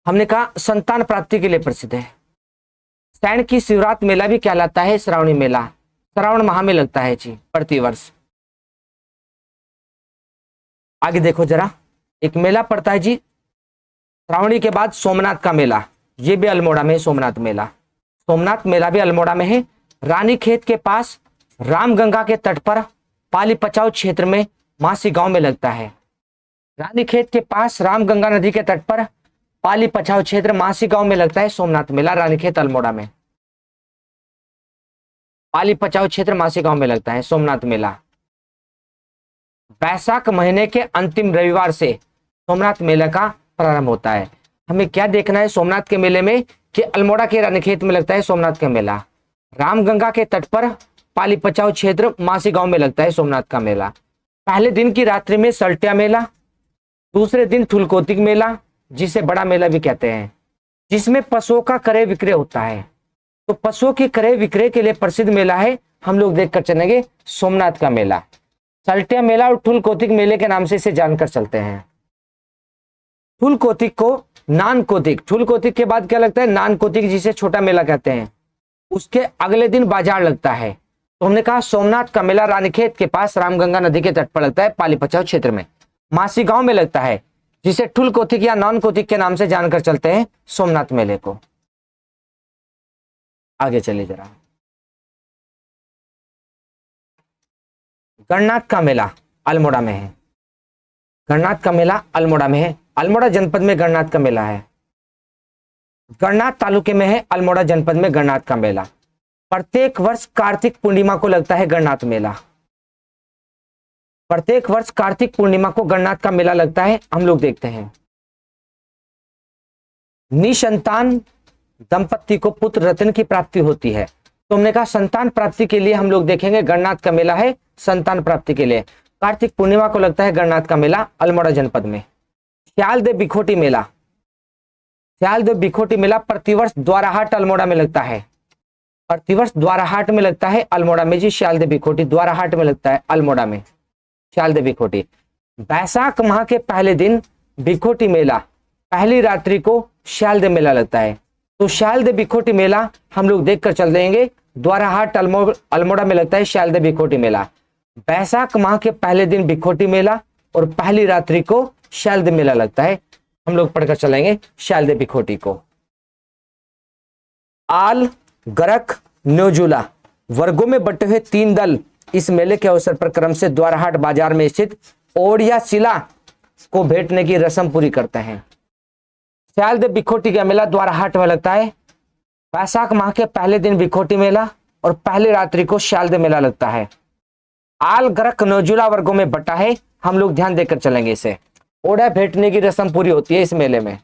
हमने कहा संतान प्राप्ति के लिए प्रसिद्ध है। सैण की शिवरात मेला भी कहलाता है श्रावणी मेला। श्रावण माह में लगता है जी प्रतिवर्ष। आगे देखो जरा, एक मेला पड़ता है जी श्रावणी के बाद सोमनाथ का मेला, ये भी अल्मोड़ा में है। सोमनाथ मेला, सोमनाथ मेला भी अल्मोड़ा में है। रानीखेत के पास रामगंगा के तट पर पाली पचाऊ क्षेत्र में मासी गांव में लगता है। रानीखेत के पास रामगंगा नदी के तट पर पाली पचाऊ क्षेत्र मासी गांव में लगता है सोमनाथ मेला। रानीखेत अल्मोड़ा में पाली पचाऊ क्षेत्र मासी गांव में लगता है सोमनाथ मेला। वैशाख महीने के अंतिम रविवार से सोमनाथ मेला का प्रारंभ होता है। हमें क्या देखना है सोमनाथ के मेले में कि अल्मोड़ा के रानीखेत में लगता है सोमनाथ का मेला। रामगंगा के तट पर पाली पचाऊ क्षेत्र मासी गांव में लगता है सोमनाथ का मेला। पहले दिन की रात्रि में सल्टिया मेला, दूसरे दिन ठुलकोतिक मेला जिसे बड़ा मेला भी कहते हैं, जिसमें पशुओं का क्रय विक्रय होता है। तो पशुओं के क्रय विक्रय के लिए प्रसिद्ध मेला है, हम लोग देखकर चलेंगे सोमनाथ का मेला। सल्टिया मेला और ठुलकोतिक मेले के नाम से इसे जानकर चलते हैं। ठुलकोतिक को नानकोतिक, ठुलकोतिक के बाद क्या लगता है नानकोतिक, जिसे छोटा मेला कहते हैं। उसके अगले दिन बाजार लगता है। तो हमने कहा सोमनाथ का मेला रानीखेत के पास रामगंगा नदी के तट पर लगता है, पाली पचाऊ क्षेत्र में मासी गांव में लगता है, जिसे ठुलकोतिक या नानकोतिक के नाम से जानकर चलते हैं सोमनाथ मेले को। आगे चलिए जरा, गणनाथ का मेला अल्मोड़ा में है। गणनाथ का मेला अल्मोड़ा में है। अल्मोड़ा जनपद में गणनाथ का मेला है। गणनाथ तालुके में है अल्मोड़ा जनपद में गणनाथ का मेला। प्रत्येक वर्ष कार्तिक पूर्णिमा को लगता है गणनाथ मेला। प्रत्येक वर्ष कार्तिक पूर्णिमा को गणनाथ का मेला लगता है। हम लोग देखते हैं निसंतान दंपत्ति को पुत्र रत्न की प्राप्ति होती है। तो हमने कहा संतान प्राप्ति के लिए हम लोग देखेंगे गणनाथ का मेला है। संतान प्राप्ति के लिए कार्तिक पूर्णिमा को लगता है गणनाथ का मेला अल्मोड़ा जनपद में। श्यालदेव बिखोटी मेला, श्यालदेव बिखोटी मेला प्रतिवर्ष द्वाराहाट अल्मोड़ा में लगता है। प्रतिवर्ष द्वाराहाट में लगता है अल्मोड़ा में जी। श्यालदेव बिखोटी द्वाराहाट में लगता है अल्मोड़ा में श्यालदेव बिखोटी। वैशाख माह के पहले दिन बिखोटी मेला, पहली रात्रि को श्यालदेव मेला लगता है। तो श्यालदेव बिखोटी मेला हम लोग देखकर चल देंगे। द्वाराहाट अल्मोड़ा में लगता है श्यालदेव बिखोटी मेला। वैशाख माह के पहले दिन बिखोटी मेला और पहली रात्रि को श्यालदेव मेला लगता है। हम लोग पढ़कर चलेंगे श्यालदेव बिखोटी को। आल, गरख, न्योजुला वर्गों में बटे हुए 3 दल इस मेले के अवसर पर क्रम से द्वाराहाट बाजार में स्थित ओढ़िया शिला को भेंटने की रस्म पूरी करते हैं। श्यालदेव बिखोटी का मेला द्वाराहाट में लगता है। वैशाख माह के पहले दिन बिखोटी मेला और पहली रात्रि को श्यालदेव मेला लगता है। आल, गरख, न्योजुला वर्गों में बटा है। हम लोग ध्यान देकर चलेंगे इसे। ओढ़ा भेंटने की रस्म पूरी होती है इस मेले में।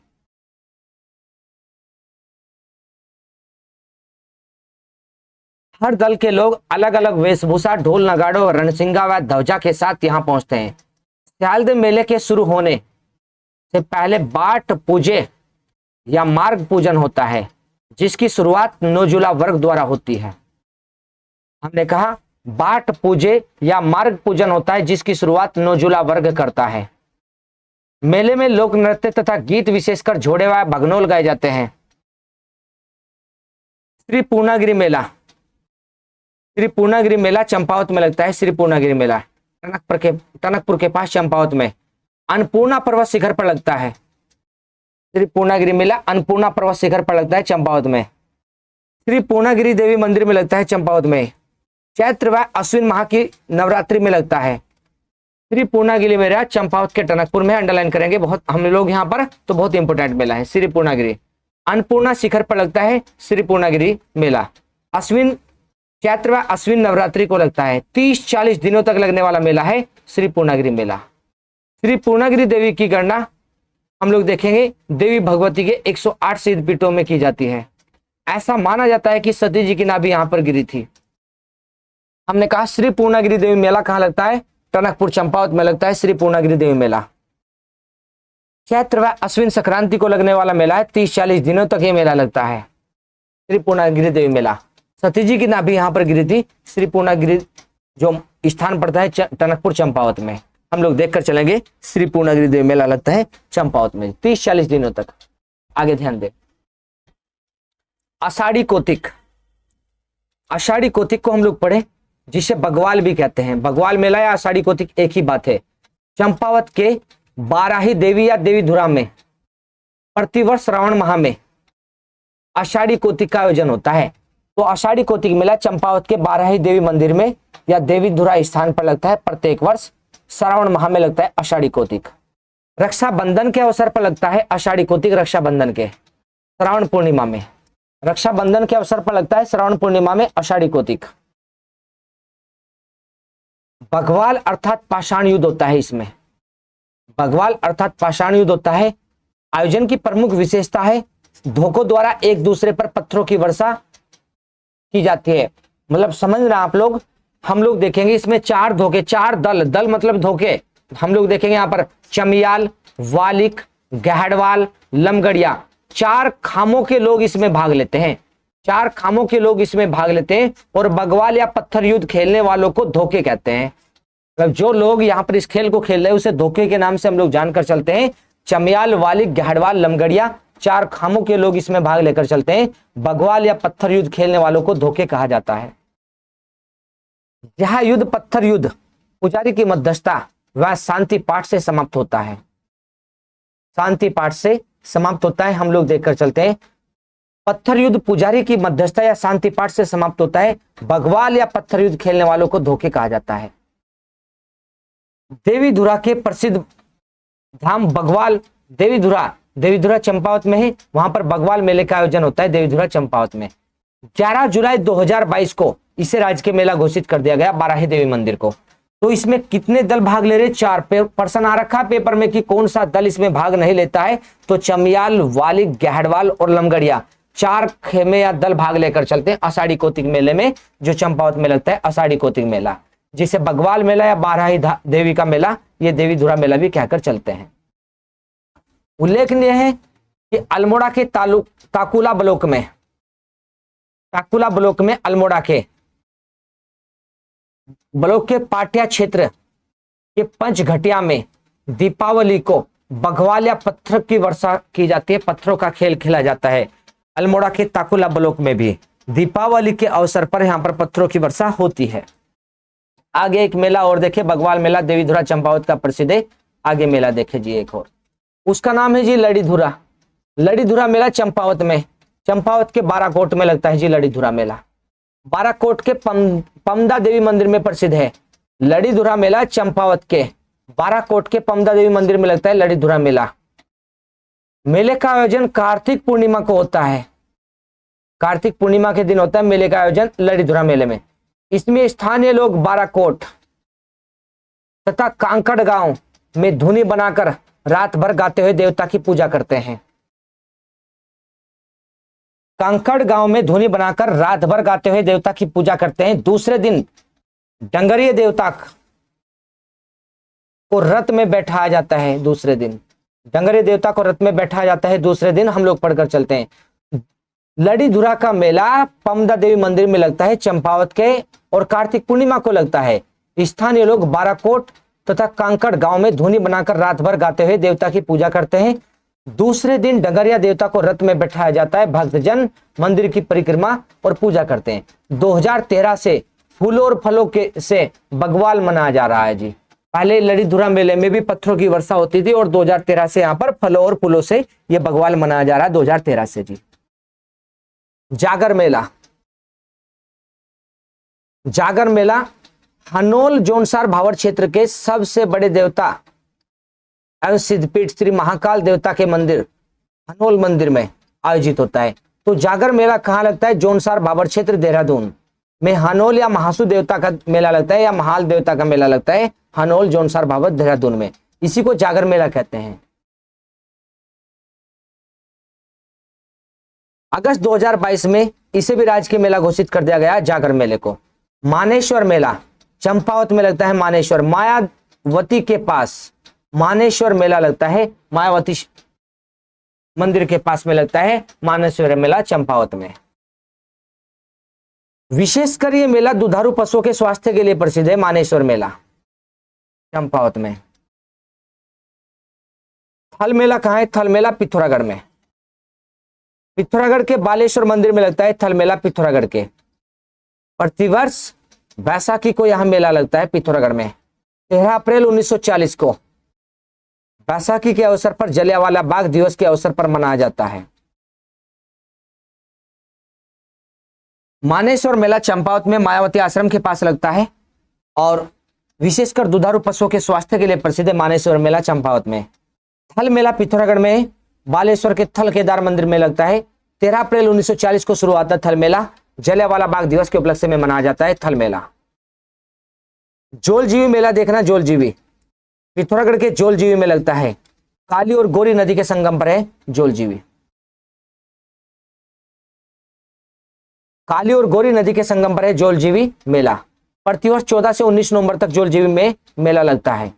हर दल के लोग अलग अलग वेशभूषा, ढोल नगाड़ों, रणसिंगा व ध्वजा के साथ यहाँ पहुंचते हैं। श्यालदेव मेले के शुरू होने से पहले बाट पूजे या मार्ग पूजन होता है, जिसकी शुरुआत नोजुला वर्ग द्वारा होती है। हमने कहा बाट पूजे या मार्ग पूजन होता है, जिसकी शुरुआत नोजुला वर्ग करता है। मेले में लोक नृत्य तथा गीत, विशेषकर झोड़े व भगनोल गाए जाते हैं। श्री पूर्णागिरी मेला, श्री पूर्णागिरी मेला चंपावत में लगता है। श्री पूर्णागिरी मेला टनकपुर के पास चंपावत में अन्नपूर्णा पर्वत शिखर पर लगता है। श्री पूर्णागिरी मेला अन्नपूर्णा पर्वत शिखर पर लगता है चंपावत में। श्री पूर्णागिरी देवी मंदिर में लगता है चंपावत में। चैत्र व अश्विन माह की नवरात्रि में लगता है। श्री पूर्णागिरी मेला चंपावत के टनकपुर में, अंडरलाइन करेंगे बहुत हम लोग यहाँ पर, तो बहुत इंपोर्टेंट मेला है श्री पूर्णागिरी। अन्नपूर्णा शिखर पर लगता है श्री पूर्णागिरी मेला। चैत्र व अश्विन नवरात्रि को लगता है। 30-40 दिनों तक लगने वाला मेला है श्री पूर्णागिरी मेला। श्री पूर्णागिरी देवी की गणना हम लोग देखेंगे देवी भगवती के 108 सिद्धपीठों में की जाती है। ऐसा माना जाता है कि सती जी की नाभि यहाँ पर गिरी थी। हमने कहा श्री पूर्णागिरी देवी मेला कहाँ लगता है? टनकपुर चंपावत में लगता है श्री पूर्णागिरी देवी मेला। चैत्र व अश्विन संक्रांति को लगने वाला मेला है। 30-40 दिनों तक ये मेला लगता है श्री पूर्णागिरी देवी मेला। सती जी की नाभि यहाँ पर गिरी थी। श्री पूर्णागिरी जो स्थान पड़ता है टनकपुर चंपावत में, हम लोग देखकर चलेंगे। श्री पूर्णागिरी देवी मेला लगता है चंपावत में 30-40 दिनों तक। आगे ध्यान दें। आषाढ़ी कोतिक, आषाढ़ी कोतिक को हम लोग पढ़े, जिसे बगवाल भी कहते हैं। बगवाल मेला या आषाढ़ी कोतिक एक ही बात है। चंपावत के बाराही देवी या देवी धुरा में प्रतिवर्ष श्रावण माह में आषाढ़ी कोतिक का आयोजन होता है। तो आषाढ़ी कोतिक मेला चंपावत के बाराही देवी मंदिर में या देवी धुरा स्थान पर लगता है। प्रत्येक वर्ष श्रावण माह में लगता है आषाढ़ी कोतिक। रक्षाबंधन के अवसर पर लगता है आषाढ़ी कोतिक। रक्षाबंधन के श्रावण पूर्णिमा में, रक्षाबंधन के अवसर पर लगता है श्रावण पूर्णिमा में आषाढ़ी कोतिक। बगवाल अर्थात पाषाण युद्ध होता है इसमें। बगवाल अर्थात पाषाण युद्ध होता है। आयोजन की प्रमुख विशेषता है धोखों द्वारा एक दूसरे पर पत्थरों की वर्षा की जाती है। मतलब समझ रहे आप लोग, हम लोग देखेंगे इसमें 4 धोखे, 4 दल, दल मतलब धोखे। हम लोग देखेंगे यहाँ पर चमियाल, वालिक, गहड़वाल, लमगड़िया, 4 खामों के लोग इसमें भाग लेते हैं। 4 खामों के लोग इसमें भाग लेते हैं। और बगवाल या पत्थर युद्ध खेलने वालों को धोखे कहते हैं। मतलब जो लोग यहाँ पर इस खेल को खेल रहे हैं उसे धोखे के नाम से हम लोग जानकर चलते हैं। चमियाल, वालिक, गहड़वाल, लमगड़िया, 4 खामों के लोग इसमें भाग लेकर चलते हैं। बगवाल या पत्थर युद्ध खेलने वालों को धोखे कहा जाता है। यह युद्ध पत्थर युद्ध पुजारी की मध्यस्थता व शांति पाठ से समाप्त होता है। शांति पाठ से समाप्त होता है। हम लोग देखकर चलते हैं। पत्थर युद्ध पुजारी की मध्यस्थता या शांति पाठ से समाप्त होता है। बगवाल या पत्थर युद्ध खेलने वालों को धोखे कहा जाता है। देवी धुरा के प्रसिद्ध धाम बगवाल, देवी धुरा चंपावत में है। वहां पर बगवाल मेले का आयोजन होता है देवी धुरा चंपावत में। 11 जुलाई 2022 को इसे राज्य के मेला घोषित कर दिया गया, बाराही देवी मंदिर को। तो इसमें कितने दल भाग ले रहे? 4 पर्सन आ रखा पेपर में कि कौन सा दल इसमें भाग नहीं लेता है। तो चमियाल, वालिक, गहड़वाल और लमगड़िया 4 खेमे या दल भाग लेकर चलते हैं आषाढ़ी कोतिक मेले में, जो चंपावत में लगता है आषाढ़ी कोतिक मेला, जिसे बगवाल मेला या बाराही देवी का मेला, ये देवी धुरा मेला भी कहकर चलते हैं। उल्लेखनीय है कि अल्मोड़ा के ताकुला ब्लॉक में अल्मोड़ा के ब्लॉक के पाटिया क्षेत्र के पंचघटिया में दीपावली को बगवाल या पत्थर की वर्षा की जाती है। पत्थरों का खेल खेला जाता है। अल्मोड़ा के ताकुला ब्लॉक में भी दीपावली के अवसर पर यहाँ पर पत्थरों की वर्षा होती है। आगे एक मेला और देखे, बगवाल मेला देवी धुरा चंपावत का प्रसिद्ध है। आगे मेला देखे जी एक और, उसका नाम है जी लड़ी धुरा। लड़ी धुरा मेला चंपावत में, चंपावत के बाराकोट में लगता है जी लड़ी धुरा मेला। बाराकोट के पमदा देवी मंदिर में प्रसिद्ध है। लड़ी धुरा मेला चंपावत के बाराकोट के पमदा देवी मंदिर में लगता है लड़ी धुरा मेला। मेले का आयोजन कार्तिक पूर्णिमा को होता है। कार्तिक पूर्णिमा के दिन होता है मेले का आयोजन लड़ी धुरा मेले में। इसमें स्थानीय लोग बाराकोट तथा कांकड़ गांव में धुनी बनाकर रात भर गाते हुए देवता की पूजा करते हैं। कांकड़ गांव में धुनी बनाकर रात भर गाते हुए देवता की पूजा करते हैं। दूसरे दिन डंगरिया देवता को रथ में बैठाया जाता है। दूसरे दिन डंगरिया देवता को रथ में बैठाया जाता है। दूसरे दिन हम लोग पढ़कर चलते हैं। लड़ी धुरा का मेला पमदा देवी मंदिर में लगता है चंपावत के, और कार्तिक पूर्णिमा को लगता है। स्थानीय लोग बाराकोट तथा कांकड़ गांव में धुनी बनाकर रात भर गाते हुए देवता की पूजा करते हैं। दूसरे दिन डंगरिया देवता को रथ में बैठाया जाता है। भक्तजन मंदिर की परिक्रमा और पूजा करते हैं। 2013 से फूलों और फलों के से बग्वाल मनाया जा रहा है जी। पहले लड़ीधुरा मेले में भी पत्थरों की वर्षा होती थी और 2013 से यहाँ पर फलों और फूलों से ये बग्वाल मनाया जा रहा है 2013 से जी। जागर मेला, जागर मेला हनोल जोनसार भावर क्षेत्र के सबसे बड़े देवता एवं सिद्धपीठ श्री महाकाल देवता के मंदिर हनोल मंदिर में आयोजित होता है। तो जागर मेला कहाँ लगता है? जोनसार भावर क्षेत्र देहरादून में हनोल या महासु देवता का मेला लगता है या महाल देवता का मेला लगता है हनोल जोनसार भावर देहरादून में। इसी को जागर मेला कहते हैं। अगस्त 2022 में इसे भी राज्य के मेला घोषित कर दिया गया जागर मेले को। मानेश्वर मेला चंपावत में लगता है। मानेश्वर मायावती के पास मानेश्वर मेला लगता है, मायावती मंदिर के पास में लगता है मानेश्वर मेला चंपावत में। विशेषकर ये मेला दुधारू पशुओं के स्वास्थ्य के लिए प्रसिद्ध है। मानेश्वर मेला चंपावत में। थल मेला कहाँ है? थल मेला पिथौरागढ़ में। पिथौरागढ़ के बालेश्वर मंदिर में लगता है थल मेला पिथौरागढ़ के। प्रतिवर्ष बैसाखी को यहां मेला लगता है पिथौरागढ़ में। 13 अप्रैल 1940 को बैसाखी के अवसर पर जलियांवाला बाग दिवस के अवसर पर मनाया जाता है। मानेश्वर मेला चंपावत में मायावती आश्रम के पास लगता है और विशेषकर दुधारू पशुओं के स्वास्थ्य के लिए प्रसिद्ध है मानेश्वर मेला चंपावत में। थल मेला पिथौरागढ़ में बालेश्वर के थल केदार मंदिर में लगता है। 13 अप्रैल 1940 को शुरू होता है थल मेला। जलियांवाला बाग दिवस के उपलक्ष्य में मनाया जाता है थल मेला। जोलजीवी मेला देखना, जोलजीवी पिथौरागढ़ के जोलजीवी में लगता है। काली और गोरी नदी के संगम पर है जोलजीवी। काली और गोरी नदी के संगम पर है जोलजीवी मेला। प्रतिवर्ष 14 से 19 नवंबर तक जोलजीवी में मेला लगता है।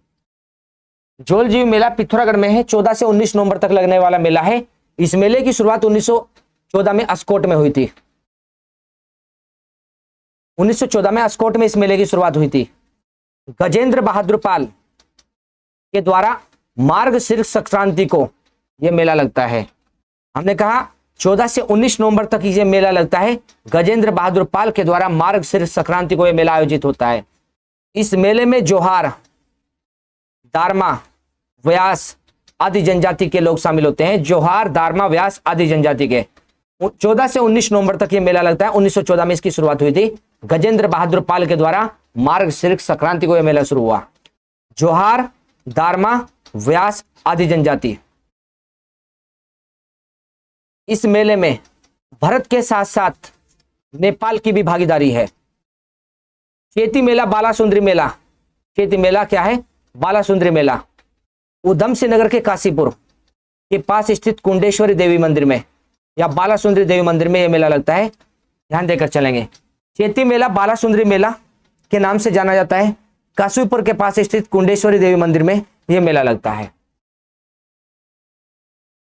जोलजीवी मेला पिथौरागढ़ में है। 14 से 19 नवंबर तक लगने वाला मेला है। इस मेले की शुरुआत 1914 में अस्कोट में हुई थी। 1914 में अस्कोट में इस मेले की शुरुआत हुई थी। गजेंद्र बहादुर पाल के द्वारा मार्गशीर्ष संक्रांति को यह मेला लगता है। हमने कहा 14 से 19 नवंबर तक ये मेला लगता है। गजेंद्र बहादुर पाल के द्वारा मार्गशीर्ष संक्रांति को यह मेला आयोजित होता है। इस मेले में जोहार, दारमा, व्यास आदि जनजाति के लोग शामिल होते हैं। जोहार, दारमा, व्यास आदि जनजाति के। 14 से 19 नवंबर तक ये मेला लगता है। 1914 में इसकी शुरुआत हुई थी। गजेंद्र बहादुर पाल के द्वारा मार्गशीर्ष संक्रांति को यह मेला शुरू हुआ। जोहार, दारमा, व्यास आदि जनजाति। इस मेले में भारत के साथ साथ नेपाल की भी भागीदारी है। चेती मेला, बालासुंदरी मेला। चेती मेला क्या है? बालासुंदरी मेला उधम सिंह नगर के काशीपुर के पास स्थित कुंडेश्वरी देवी मंदिर में या बालासुंदरी देवी मंदिर में यह मेला लगता है। ध्यान देकर चलेंगे। चेती मेला बालासुंदरी मेला के नाम से जाना जाता है। काशीपुर के पास स्थित कुंडेश्वरी देवी मंदिर में यह मेला लगता है।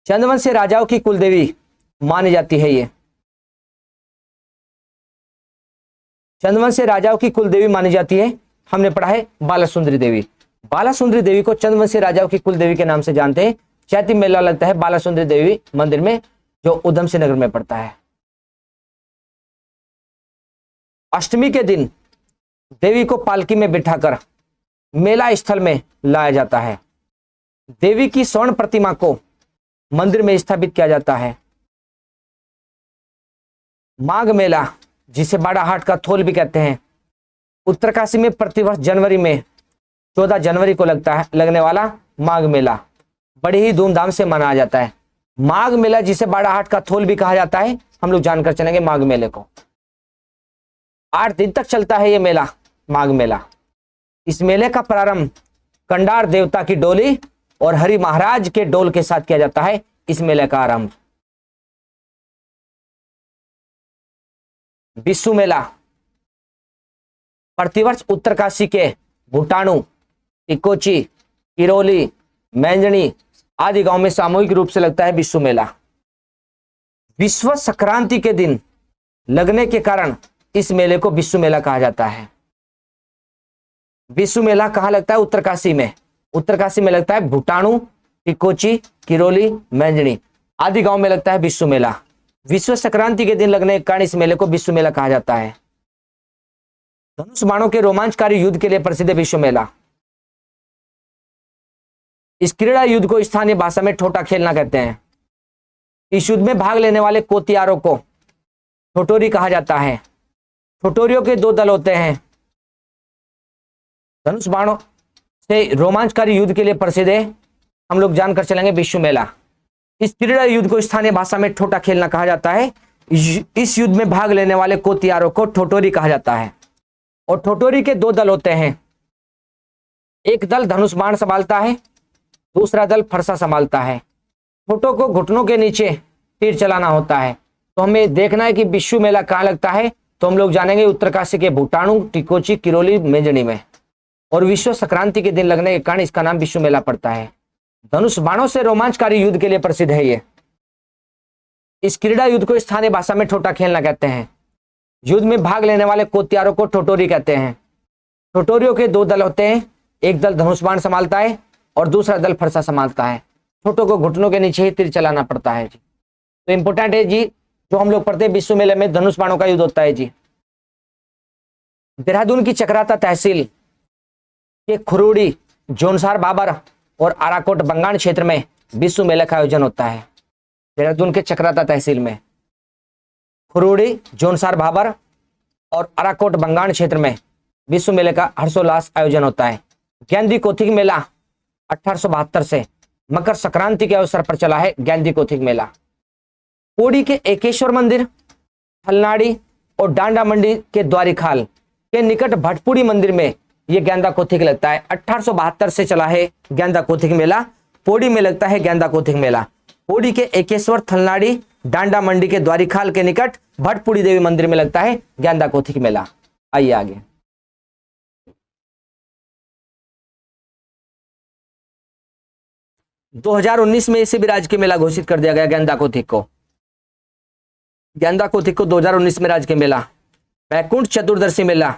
चंदवंशी राजाओं की कुलदेवी मानी जाती है। ये चंदवंशी राजाओं की कुलदेवी मानी जाती है। हमने पढ़ा है बालासुंदरी देवी। बालासुंदरी देवी को चंदवंशी राजाओं की कुलदेवी के नाम से जानते हैं। चैती मेला लगता है बालासुंदरी देवी मंदिर में जो उधम सिंह नगर में पड़ता है। अष्टमी के दिन देवी को पालकी में बिठाकर मेला स्थल में लाया जाता है। देवी की स्वर्ण प्रतिमा को मंदिर में स्थापित किया जाता है। माघ मेला, जिसे बाड़ा हाट का थोल भी कहते हैं, उत्तरकाशी में प्रतिवर्ष जनवरी में 14 जनवरी को लगने वाला माघ मेला बड़ी ही धूमधाम से मनाया जाता है। माघ मेला, जिसे बाड़ा हाट का थोल भी कहा जाता है, हम लोग जानकर चलेंगे माघ मेले को। 8 दिन तक चलता है ये मेला, माघ मेला। इस मेले का प्रारंभ कंडार देवता की डोली और हरि महाराज के डोल के साथ किया जाता है। इस मेले का आरंभ। बिस्सू मेला प्रतिवर्ष उत्तरकाशी के भूटाणु, टिकोची, किरोली, मैंजनी आदि गांव में सामूहिक रूप से लगता है बिस्सू मेला। विश्व संक्रांति के दिन लगने के कारण इस मेले को बिस्सू मेला कहा जाता है। बिस्सू मेला कहाँ लगता है? उत्तरकाशी में। उत्तरकाशी में लगता है भूटाणु, टिकोची, किरोली, मैंजनी आदि गांव में लगता है बिस्सू मेला। विश्व संक्रांति के दिन लगने के कारण इस मेले को बिस्सू मेला कहा जाता है। धनुष बाणों के रोमांचकारी युद्ध के लिए प्रसिद्ध विश्व मेला। इस क्रीड़ा युद्ध को स्थानीय भाषा में ठोटा खेलना कहते हैं। इस युद्ध में भाग लेने वाले कोतियारों को ठोटोरी कहा जाता है। ठोटोरियों के दो दल होते हैं। धनुष बाणों से रोमांचकारी युद्ध के लिए प्रसिद्ध है, हम लोग जानकर चलेंगे, विश्व मेला। इस क्रीड़ा युद्ध को स्थानीय भाषा में ठोटा खेलना कहा जाता है। इस युद्ध में भाग लेने वाले कोतियारों को ठोटोरी कहा जाता है। और ठोटोरी के दो दल होते हैं। एक दल धनुष बाण संभालता है, दूसरा दल फरसा संभालता है। ठोटों को घुटनों के नीचे तीर चलाना होता है। तो हमें देखना है कि विश्व मेला कहाँ लगता है, तो हम लोग जानेंगे उत्तरकाशी के भूटाणु, टिकोची, किरोली, मेजनी में। और विश्व संक्रांति के दिन लगने के कारण इसका नाम विश्व मेला पड़ता है। धनुष बाणों से रोमांचकारी युद्ध के लिए प्रसिद्ध है ये। इस क्रीड़ा युद्ध को स्थानीय भाषा में ठोटा खेलना कहते हैं। युद्ध में भाग लेने वाले कोतियारों को ठोटोरी कहते हैं। ठोटोरियों के दो दल होते हैं। एक दल धनुष बाण संभालता है और दूसरा दल फरसा संभालता है। ठोटों को घुटनों के नीचे ही तीर चलाना पड़ता है जी। तो इंपोर्टेंट है जी, जो हम लोग पढ़ते हैं विश्व मेले में धनुष बाणों का युद्ध होता है जी। देहरादून की चक्राता तहसील के खुरूड़ी, जोनसार बाबर और आराकोट बंगाण क्षेत्र में विश्व मेले का आयोजन होता है। देहरादून के चक्राता तहसील में खुरूड़ी, जोनसार बाबर और आराकोट बंगाण क्षेत्र में विश्व मेले का हर्षोल्लास आयोजन होता है। गेंदी कोथिक मेला 1872 से मकर संक्रांति के अवसर पर चला है। गेंदी कोथिक मेला पौड़ी के एकेश्वर मंदिर, थलनाड़ी और डांडा मंडी के द्वारिखाल के निकट भटपुड़ी मंदिर में यह गेंदा कोथिक लगता है। 1872 से चला है गेंदा कोथिक मेला। पौड़ी में लगता है गेंदा कोथिक मेला। पौड़ी के एकेश्वर, थलनाड़ी, डांडा मंडी के द्वारिखाल के निकट भटपुड़ी देवी मंदिर में लगता है गेंदा कोथिक मेला। आइए आगे। - 2019 में इसे भी राजकीय मेला घोषित कर दिया गया गेंदा कोथिक को। गेंदा कोथिक को 2019 में राजकीय मेला। बैकुंठ चतुर्दशी मेला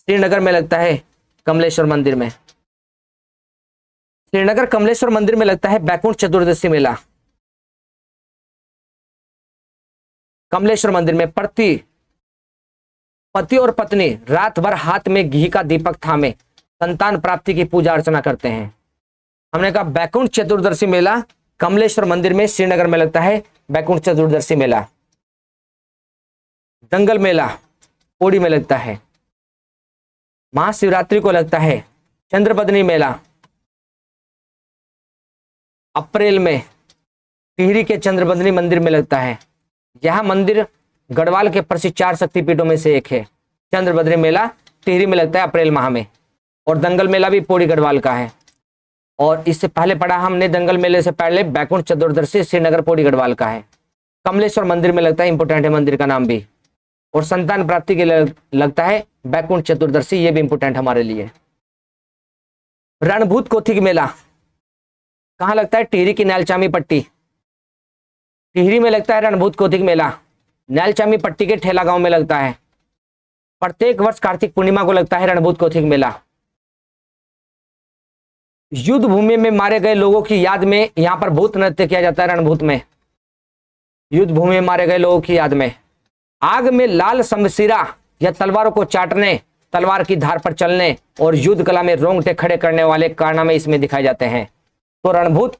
श्रीनगर में लगता है, कमलेश्वर मंदिर में। श्रीनगर कमलेश्वर मंदिर में लगता है बैकुंठ चतुर्दशी मेला। कमलेश्वर मंदिर में पति और पत्नी रात भर हाथ में घी का दीपक थामे संतान प्राप्ति की पूजा अर्चना करते हैं। हमने कहा बैकुंठ चतुर्दशी मेला कमलेश्वर मंदिर में श्रीनगर में लगता है बैकुंठ चतुर्दशी मेला। दंगल मेला पौड़ी में लगता है। महाशिवरात्रि को लगता है चंद्रबदनी मेला अप्रैल में टिहरी के चंद्रबदनी मंदिर में लगता है। यह मंदिर गढ़वाल के प्रसिद्ध 4 शक्तिपीठों में से एक है। चंद्रबदनी मेला टिहरी में लगता है अप्रैल माह में। और दंगल मेला भी पौड़ी गढ़वाल का है। और इससे पहले पढ़ा हमने दंगल मेले से पहले बैकुंठ चतुर्दशी श्रीनगर पौड़ी गढ़वाल का है। कमलेश्वर मंदिर में लगता है, इंपोर्टेंट है मंदिर का नाम भी। और संतान प्राप्ति के लिए लगता है बैकुंठ चतुर्दशी, ये भी इंपोर्टेंट हमारे लिए। रणभूत कोथिक मेला कहाँ लगता है? टिहरी की नैलचामी पट्टी। टिहरी में लगता है रणभूत कोथिक मेला। नैलचामी पट्टी के ठेला गांव में लगता है। प्रत्येक वर्ष कार्तिक पूर्णिमा को लगता है रणभूत कोथिक मेला। युद्ध भूमि में मारे गए लोगों की याद में यहां पर भूत नृत्य किया जाता है। रणभूत में युद्ध भूमि में मारे गए लोगों की याद में आग में लाल शमशीरा या तलवारों को चाटने, तलवार की धार पर चलने और युद्ध कला में रोंगटे खड़े करने वाले कारनामे इसमें दिखाए जाते हैं। तो रणभूत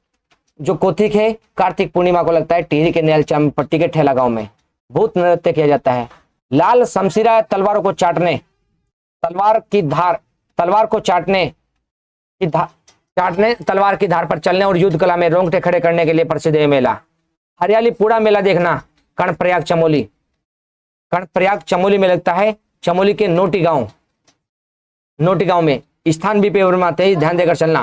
जो कोथिक है कार्तिक पूर्णिमा को लगता है टिहरी के नैलचामी पट्टी के ठेला गांव में भूत नृत्य किया जाता है। लाल शमशीरा तलवारों को चाटने, तलवार की धार, तलवार को चाटने तलवार की धार पर चलने और युद्ध कला में रोंगटे खड़े करने के लिए प्रसिद्ध है मेला। हरियाली पूरा मेला देखना कर्णप्रयाग चमोली। कर्णप्रयाग चमोली में लगता है। चमोली के नोटी गांव में स्थान भी पेपर में आते हैं, ध्यान देकर चलना।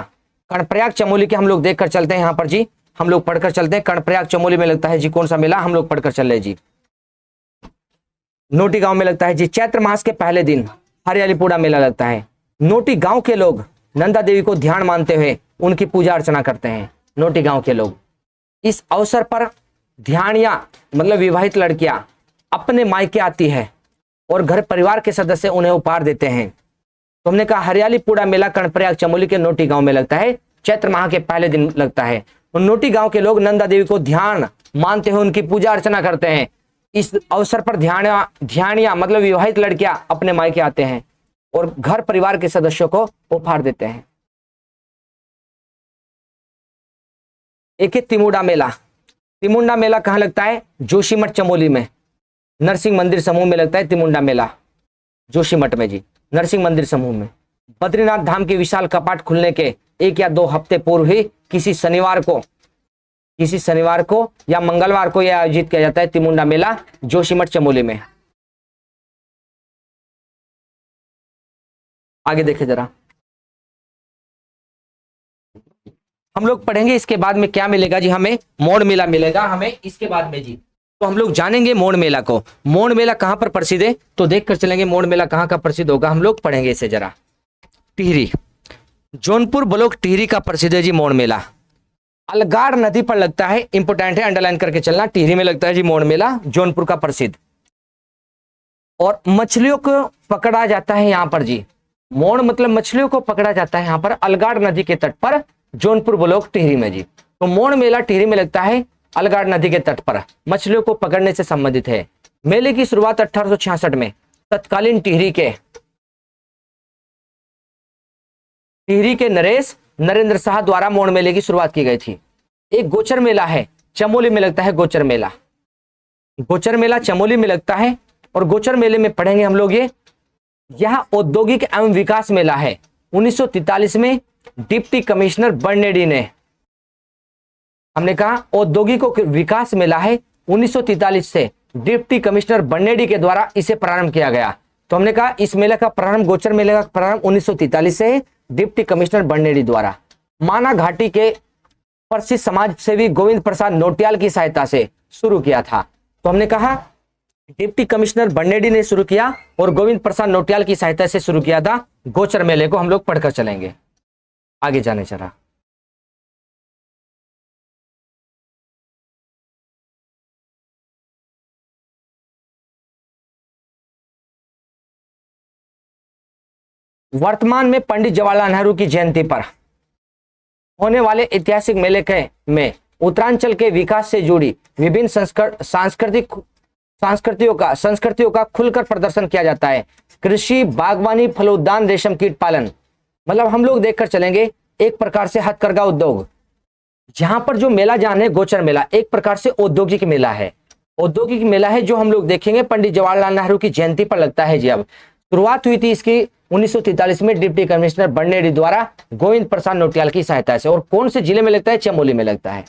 कर्णप्रयाग चमोली के हम लोग देखकर चलते हैं। यहाँ पर जी हम लोग पढ़कर चलते हैं। कर्णप्रयाग चमोली में लगता है जी कौन सा मेला, हम लोग पढ़कर चल रहे जी। नोटी गांव में लगता है जी चैत्र मास के पहले दिन हरियालीपुरा मेला लगता है। नोटी गांव के लोग नंदा देवी को ध्यान मानते हुए उनकी पूजा अर्चना करते हैं। नोटी गांव के लोग इस अवसर पर ध्यानिया मतलब विवाहित लड़कियां अपने मायके आती है और घर परिवार के सदस्य उन्हें उपहार देते हैं। तो हमने कहा हरियालीपुरा मेला कर्णप्रयाग चमोली के नोटी गांव में लगता है। चैत्र माह के पहले दिन लगता है। नोटी गांव के लोग नंदा देवी को ध्यान मानते हुए उनकी पूजा अर्चना करते हैं। इस अवसर पर ध्यान या मतलब विवाहित लड़कियां अपने मायके आते हैं और घर परिवार के सदस्यों को उपहार देते हैं। एक है तिमुंडा मेला। तिमुंडा मेला कहाँ लगता है? जोशीमठ चमोली में, नरसिंह मंदिर समूह में लगता है तिमुंडा मेला, जोशीमठ में जी, नरसिंह मंदिर समूह में। बद्रीनाथ धाम के विशाल कपाट खुलने के 1 या 2 हफ्ते पूर्व ही किसी शनिवार को या मंगलवार को यह आयोजित किया जाता है तिमुंडा मेला, जोशीमठ चमोली में। आगे देखे जरा, हम लोग पढ़ेंगे इसके बाद में क्या मिलेगा जी, हमें मोड़ मेला मिलेगा हमें इसके बाद में जी। तो हम लोग जानेंगे मोड़ मेला को। मोड़ मेला कहां पर प्रसिद्ध है तो देख कर चलेंगे मोड़ मेला कहां का प्रसिद्ध होगा, हम लोग पढ़ेंगे इसे जरा। टिहरी, जौनपुर ब्लॉक टिहरी का प्रसिद्ध है जी मोड़ मेला। अलगाड़ नदी पर लगता है, इंपोर्टेंट है, अंडरलाइन करके चलना। टिहरी में लगता है जी मोड़ मेला, जौनपुर का प्रसिद्ध। और मछलियों को पकड़ा जाता है यहां पर जी, मोड़ मतलब मछलियों को पकड़ा जाता है यहां पर अलगाड़ नदी के तट पर, जौनपुर ब्लॉक टिहरी में जी। तो मोड़ मेला टिहरी में लगता है अलगाड़ नदी के तट पर, मछलियों को पकड़ने से संबंधित है। मेले की शुरुआत 1866 में तत्कालीन टिहरी के नरेश नरेंद्र शाह द्वारा मोड़ मेले की शुरुआत की गई थी। एक गोचर मेला है, चमोली में लगता है गोचर मेला। गोचर मेला चमोली में लगता है और गोचर मेले में पढ़ेंगे हम लोग ये। यह औद्योगिक एवं विकास मेला है। 1943 में डिप्टी कमिश्नर बर्नेडी ने, हमने कहा औद्योगिक विकास मेला है, 1943 से डिप्टी कमिश्नर बर्नेडी के द्वारा इसे प्रारंभ किया गया। तो हमने कहा इस मेले का प्रारंभ, गोचर मेले का प्रारंभ 1943 से डिप्टी कमिश्नर बर्नेडी द्वारा माना घाटी के प्रसिद्ध समाज सेवी गोविंद प्रसाद नौटियाल की सहायता से शुरू किया था। तो हमने कहा डिप्टी कमिश्नर बर्नेडी ने शुरू किया और गोविंद प्रसाद नौटियाल की सहायता से शुरू किया था गोचर मेले को। हम लोग पढ़कर चलेंगे, आगे जाने जरा। वर्तमान में पंडित जवाहरलाल नेहरू की जयंती पर होने वाले ऐतिहासिक मेले में उत्तरांचल के विकास से जुड़ी विभिन्न संस्कृतियों का खुलकर प्रदर्शन किया जाता है। कृषि, बागवानी, फलोद्यान, रेशम कीट पालन, मतलब हम लोग देखकर चलेंगे एक प्रकार से हथकरघा उद्योग। जहां पर जो मेला जान है गोचर मेला, एक प्रकार से औद्योगिक मेला है। औद्योगिक मेला है जो हम लोग देखेंगे पंडित जवाहरलाल नेहरू की जयंती पर लगता है जी। अब शुरुआत हुई थी इसकी 1943 में डिप्टी कमिश्नर बर्नेडी द्वारा गोविंद प्रसाद नौटियाल की सहायता से। और कौन से जिले में लगता है? चमोली में लगता है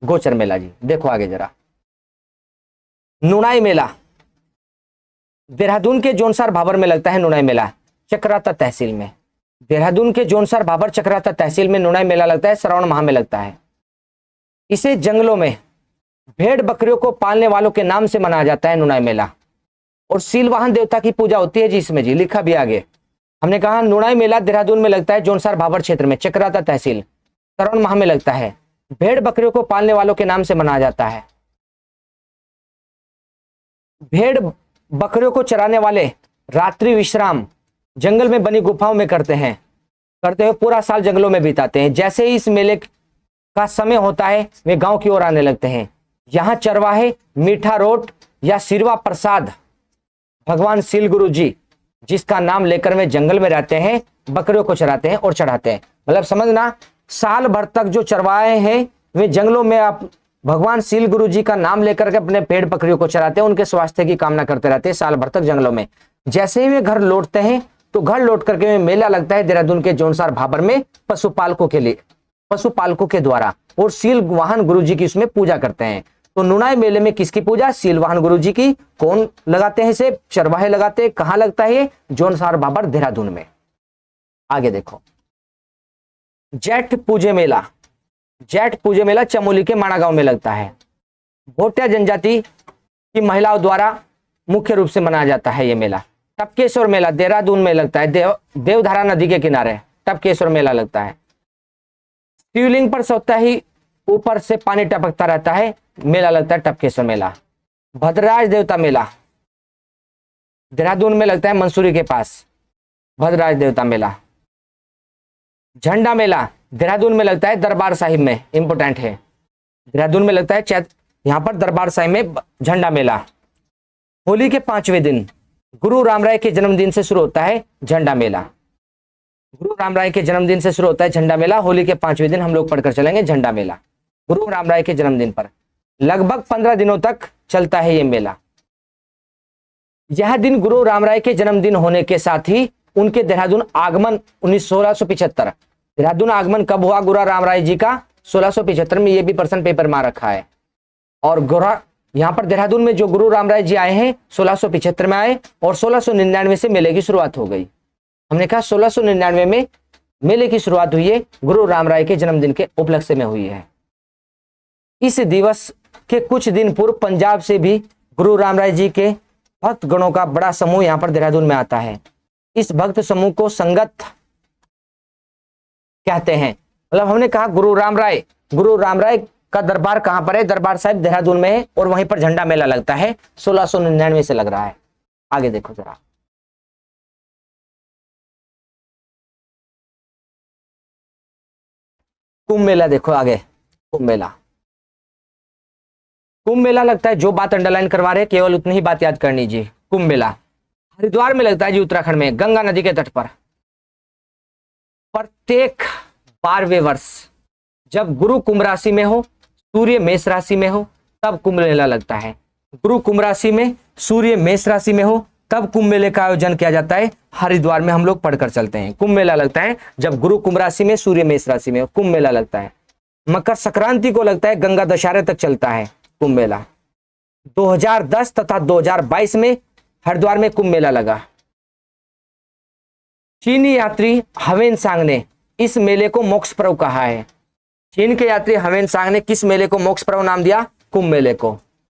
गोचर मेला जी। देखो आगे जरा, नुनाई मेला देहरादून के जोनसार भाबर में लगता है। नुनाई मेला चक्राता तहसील में, देहरादून के जोनसार भाबर चक्राता तहसील में नुनाई मेला लगता है, श्रावण माह में लगता है। इसे जंगलों में भेड़ बकरियों को पालने वालों के नाम से मनाया जाता है नुनाई मेला। और सीलवाहन देवता की पूजा होती है जी इसमें जी, लिखा भी आगे। हमने कहा नुनाई मेला देहरादून में लगता है, जोनसार भाबर क्षेत्र में, चक्राता तहसील, श्रावण माह में लगता है। भेड़ बकरियों को पालने वालों के नाम से मनाया जाता है। भेड़ बकरियों को चराने वाले रात्रि विश्राम जंगल में बनी गुफाओं में करते हुए पूरा साल जंगलों में बिताते हैं। जैसे ही इस मेले का समय होता है वे गांव की ओर आने लगते हैं। यहाँ चरवाहे मीठा रोट या सिरवा प्रसाद भगवान सील गुरु जी, जिसका नाम लेकर वे जंगल में रहते हैं, बकरियों को चराते हैं और चढ़ाते हैं। मतलब समझना, साल भर तक जो चरवाहे हैं वे जंगलों में आप भगवान सील गुरु जी का नाम लेकर के अपने पेड़ बकरियों को चराते हैं, उनके स्वास्थ्य की कामना करते रहते हैं साल भर तक जंगलों में। जैसे ही वे घर लौटते हैं तो घर लौट करके मेला लगता है देहरादून के जोनसार भाबर में पशुपालकों के द्वारा, और सील वाहन गुरु जी की उसमें पूजा करते हैं। तो नुनाई मेले में किसकी पूजा? सीलवाहन गुरु जी की। कौन लगाते हैं इसे? चरवाहे लगाते हैं। कहां लगता है ये? जोनसार भाबर देहरादून में। आगे देखो, जेठ पूजे मेला चमोली के माणा गांव में लगता है। भोटिया जनजाति की महिलाओं द्वारा मुख्य रूप से मनाया जाता है ये मेला। टपकेश्वर मेला देहरादून में लगता है, देवधारा नदी के किनारे टपकेश्वर मेला लगता है। शिवलिंग पर स्वतः ही ऊपर से पानी टपकता रहता है, मेला लगता है टपकेश्वर मेला। भद्रराज देवता मेला देहरादून में लगता है, मंसूरी के पास भद्रराज देवता मेला। झंडा मेला देहरादून में लगता है, दरबार साहिब में, इंपोर्टेंट है, देहरादून में लगता है। यहाँ पर दरबार साहिब में झंडा मेला। होली के 5वें दिन गुरु रामराय के जन्मदिन से शुरू होता है झंडा मेला। गुरु रामराय के जन्मदिन से शुरू होता है झंडा मेला। होली के 5वें दिन हम लोग पढ़कर चलेंगे झंडा मेला गुरु रामराय के जन्मदिन पर। लगभग 15 दिनों तक चलता है ये मेला। यह दिन गुरु रामराय के जन्मदिन होने के साथ ही उनके देहरादून आगमन 1675, देहरादून आगमन कब हुआ गुरु रामराय जी का? 1675 में। ये भी प्रश्न पेपर में रखा है। और यहाँ पर देहरादून में जो गुरु रामराय जी आए हैं 1675 में आए और 1699 से मेले की शुरुआत हो गई। हमने कहा 1699 में मेले की शुरुआत हुई है, गुरु रामराय के जन्मदिन के उपलक्ष्य में हुई है। इस दिवस के कुछ दिन पूर्व पंजाब से भी गुरु रामराय जी के भक्त गणों का बड़ा समूह यहाँ पर देहरादून में आता है। इस भक्त समूह को संगत कहते हैं। मतलब हमने कहा गुरु रामराय का दरबार कहां पर है? दरबार साहिब देहरादून में है और वहीं पर झंडा मेला लगता है। 1699 से लग रहा है। आगे देखो जरा, कुंभ मेला देखो आगे। कुंभ मेला लगता है, जो बात अंडरलाइन करवा रहे केवल उतनी ही बात याद करनी जी। कुंभ मेला हरिद्वार में लगता है जी, उत्तराखंड में, गंगा नदी के तट पर। प्रत्येक 12वें वर्ष जब गुरु कुंभ राशि में हो, सूर्य मेष राशि में हो, तब कुंभ मेला लगता है। गुरु कुंभ राशि में, सूर्य मेष राशि में हो, तब कुंभ मेले का आयोजन किया जाता है। हरिद्वार में हम लोग पढ़कर चलते हैं। कुंभ मेला लगता है जब गुरु कुंभ राशि में, सूर्य मेष राशि में हो, कुंभ मेला लगता है। मकर संक्रांति को लगता है, गंगा दशहरे तक चलता है कुंभ मेला। 2010 तथा 2022 में हरिद्वार में कुंभ मेला लगा। चीनी यात्री ह्वेनसांग ने इस मेले को मोक्ष पर्व कहा है। चीन के यात्री ह्वेनसांग ने किस मेले को मोक्ष पर्व नाम दिया? कुंभ मेले को।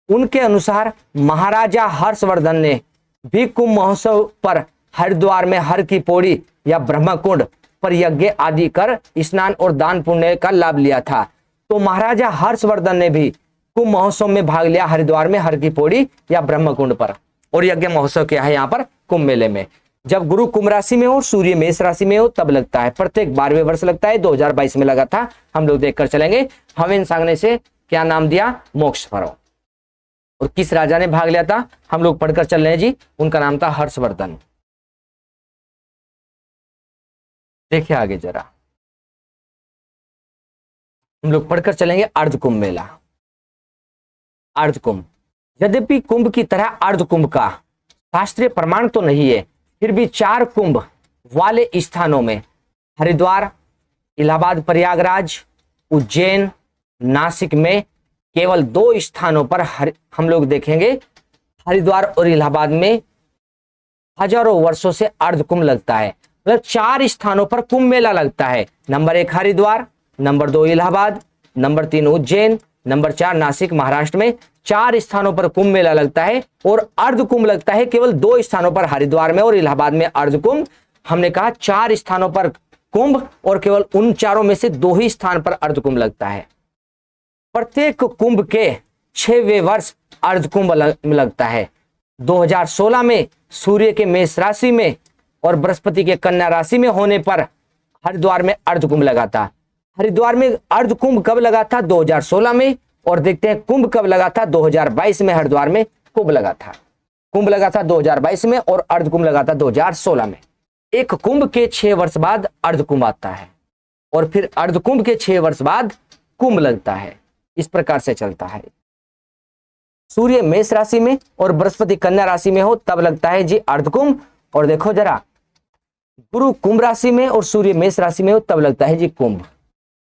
उनके अनुसार महाराजा हर्षवर्धन ने भी कुंभ महोत्सव पर हरिद्वार में हर की पौड़ी या ब्रह्मकुंड पर यज्ञ आदि कर स्नान और दान पुण्य का लाभ लिया था। तो महाराजा हर्षवर्धन ने भी कुंभ महोत्सव में भाग लिया हरिद्वार में हर की पौड़ी या ब्रह्मकुंड पर, और यज्ञ महोत्सव किया है यहाँ पर कुंभ मेले में। जब गुरु कुंभ राशि में हो, सूर्य मेष राशि में हो, तब लगता है। प्रत्येक 12वें वर्ष लगता है। 2022 में लगा था। हम लोग देखकर चलेंगे। ह्वेनसांग ने से क्या नाम दिया? मोक्ष पर्व। और किस राजा ने भाग लिया था? हम लोग पढ़कर चल रहे हैं जी, उनका नाम था हर्षवर्धन। देखिए आगे जरा, हम लोग पढ़कर चलेंगे अर्ध कुंभ मेला। अर्ध कुंभ, यद्यपि कुंभ की तरह अर्ध कुंभ का शास्त्रीय प्रमाण तो नहीं है, फिर भी 4 कुंभ वाले स्थानों में हरिद्वार, इलाहाबाद, प्रयागराज, उज्जैन, नासिक में केवल 2 स्थानों पर हम लोग देखेंगे हरिद्वार और इलाहाबाद में हजारों वर्षों से अर्ध कुंभ लगता है। मतलब 4 स्थानों पर कुंभ मेला लगता है। Number 1 Haridwar, number 2 Allahabad, number 3 Ujjain, number 4 Nashik Maharashtra में। 4 स्थानों पर कुंभ मेला लगता है और अर्ध कुंभ लगता है केवल 2 स्थानों पर, हरिद्वार में और इलाहाबाद में अर्ध कुंभ। हमने कहा 4 स्थानों पर कुंभ और केवल उन चारों में से 2 ही स्थान पर अर्ध कुंभ लगता है। प्रत्येक कुंभ के 6वें वर्ष अर्ध कुंभ लगता है। 2016 में सूर्य के मेष राशि में और बृहस्पति के कन्या राशि में होने पर हरिद्वार में अर्ध कुंभ लगा था। हरिद्वार में अर्ध कुंभ कब लगा था? 2016 में। और देखते हैं कुंभ कब लगा था? 2022 में हरिद्वार में कुंभ लगा था। कुंभ लगा था 2022 में और अर्ध कुंभ लगा था 2016 में। एक कुंभ के 6 वर्ष बाद अर्ध कुंभ आता है और फिर अर्ध कुंभ के 6 वर्ष बाद कुंभ लगता है। इस प्रकार से चलता है। सूर्य मेष राशि में और बृहस्पति कन्या राशि में हो तब लगता है जी अर्ध कुंभ। और देखो जरा, गुरु कुंभ राशि में और सूर्य मेष राशि में हो तब लगता है जी कुंभ।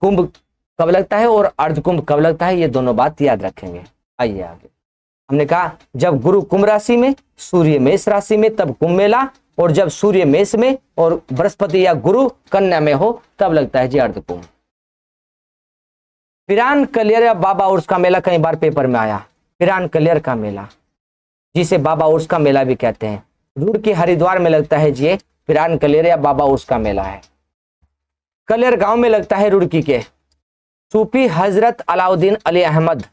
कुंभ कब लगता है और अर्ध कुंभ कब लगता है, ये दोनों बात याद रखेंगे। आइए आगे, हमने कहा जब गुरु कुंभ राशि में, सूर्य मेष राशि में तब कुंभ मेला, और जब सूर्य मेष में और बृहस्पति या गुरु कन्या में हो तब लगता है जी अर्ध कुंभ। पिरान कलियर या बाबा उर्स का मेला कई बार पेपर में आया। पिरान कलियर का मेला, जिसे बाबा उर्स का मेला भी कहते हैं, रुड़की हरिद्वार में लगता है जी। पिरान कलियर या बाबा उर्स का मेला है। कलियर गांव में लगता है रुड़की के। सूफी हजरत अलाउद्दीन अली अहमद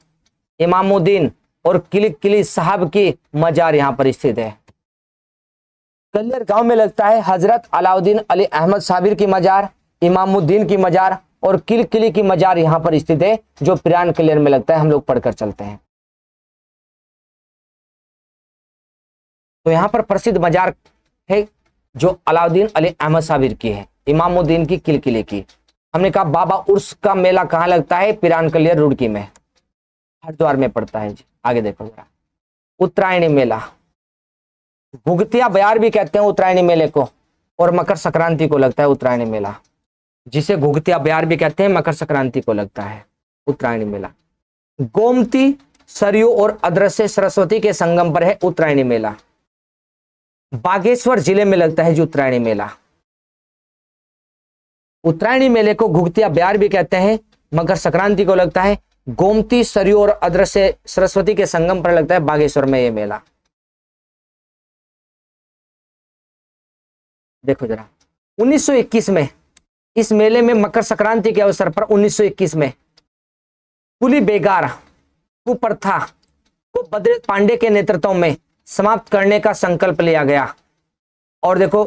इमामुद्दीन और किली साहब की मजार यहां पर स्थित है। कलियर गांव में लगता है हजरत अलाउद्दीन अली अहमद साबिर की मजार, इमामुद्दीन की मजार और किली की मजार यहां पर स्थित है, जो पिरान कलियर में लगता है। हम लोग पढ़कर चलते हैं। तो यहाँ पर प्रसिद्ध मजार है जो अलाउद्दीन अली अहमद साबिर की है, इमामुद्दीन की किले की। हमने कहा बाबा उर्स का मेला कहाँ लगता है, पिरानकलियर रुड़की में, हरिद्वार में पड़ता है जी। आगे देखो जरा, उत्तरायणी मेला, भुगतिया बयार भी कहते हैं उत्तरायणी मेले को, और मकर संक्रांति को लगता है उत्तरायणी मेला, जिसे घुघतिया बयार भी कहते हैं, मकर संक्रांति को लगता है उत्तरायणी मेला। गोमती, सरयू और अदृश्य सरस्वती के संगम पर है उत्तरायणी मेला, बागेश्वर जिले में लगता है जी उत्तरायणी मेला। उत्तरायणी मेले को घुघतिया बयार भी कहते हैं, मकर संक्रांति को लगता है, गोमती, सरयू और अदृश्य सरस्वती के संगम पर लगता है बागेश्वर में ये मेला। देखो जरा, 1921 में इस मेले में मकर संक्रांति के अवसर पर 1921 में कुली बेगार कुप्रथा को बद्रेश पांडे के नेतृत्व में समाप्त करने का संकल्प लिया गया। और देखो,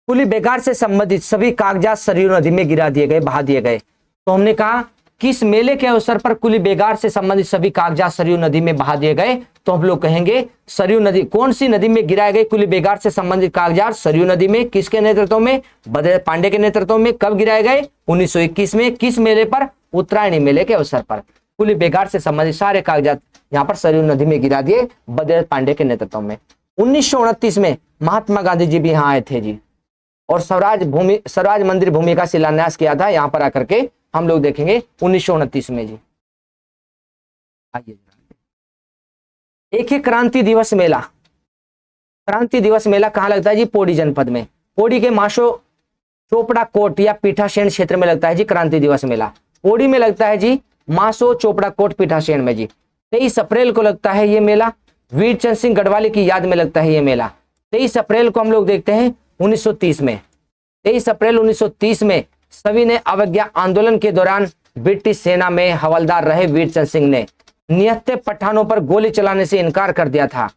कुली बेगार से संबंधित सभी कागजात सरयू नदी में गिरा दिए गए, बहा दिए गए। तो हमने कहा कि इस मेले के अवसर पर कुली बेगार से संबंधित सभी कागजात सरयू नदी में बहा दिए गए, तो हम लोग कहेंगे सरयू नदी, कौन सी नदी में गिराए गए कुली बेगार से संबंधित कागजात, सरयू नदी में। किसके नेतृत्व में, बद्रेश पांडे के नेतृत्व में। कब गिराए गए, 1921 में। किस मेले पर, उत्तरायणी मेले के अवसर पर कुली बेगार से संबंधित सारे कागजात यहाँ पर सरयू नदी में गिरा दिए बद्रेश पांडे के नेतृत्व में। 1929 में महात्मा गांधी जी भी यहाँ आए थे जी, और स्वराज मंदिर भूमि का शिलान्यास किया था यहाँ पर आकर के, हम लोग देखेंगे 1929 में जी। आइए, एक ही क्रांति दिवस मेला, क्रांति दिवस मेला कहाँ लगता है जी, पौड़ी जनपद में। पौड़ी के माशो चोपड़ा कोट या पीठासेन क्षेत्र में लगता है जी क्रांति दिवस मेला। पौड़ी में लगता है जी मासो चोपड़ा कोट पीठासेन में जी। 23 अप्रैल को लगता है ये मेला, वीरचंद सिंह गढ़वाली की याद में लगता है ये मेला। 23 अप्रैल को हम लोग देखते हैं 1930 में, 23 अप्रैल 1930 में सविनय अवज्ञा आंदोलन के दौरान ब्रिटिश सेना में हवलदार रहे वीरचंद सिंह ने निहत्थे पठानों पर गोली चलाने से इनकार कर दिया था।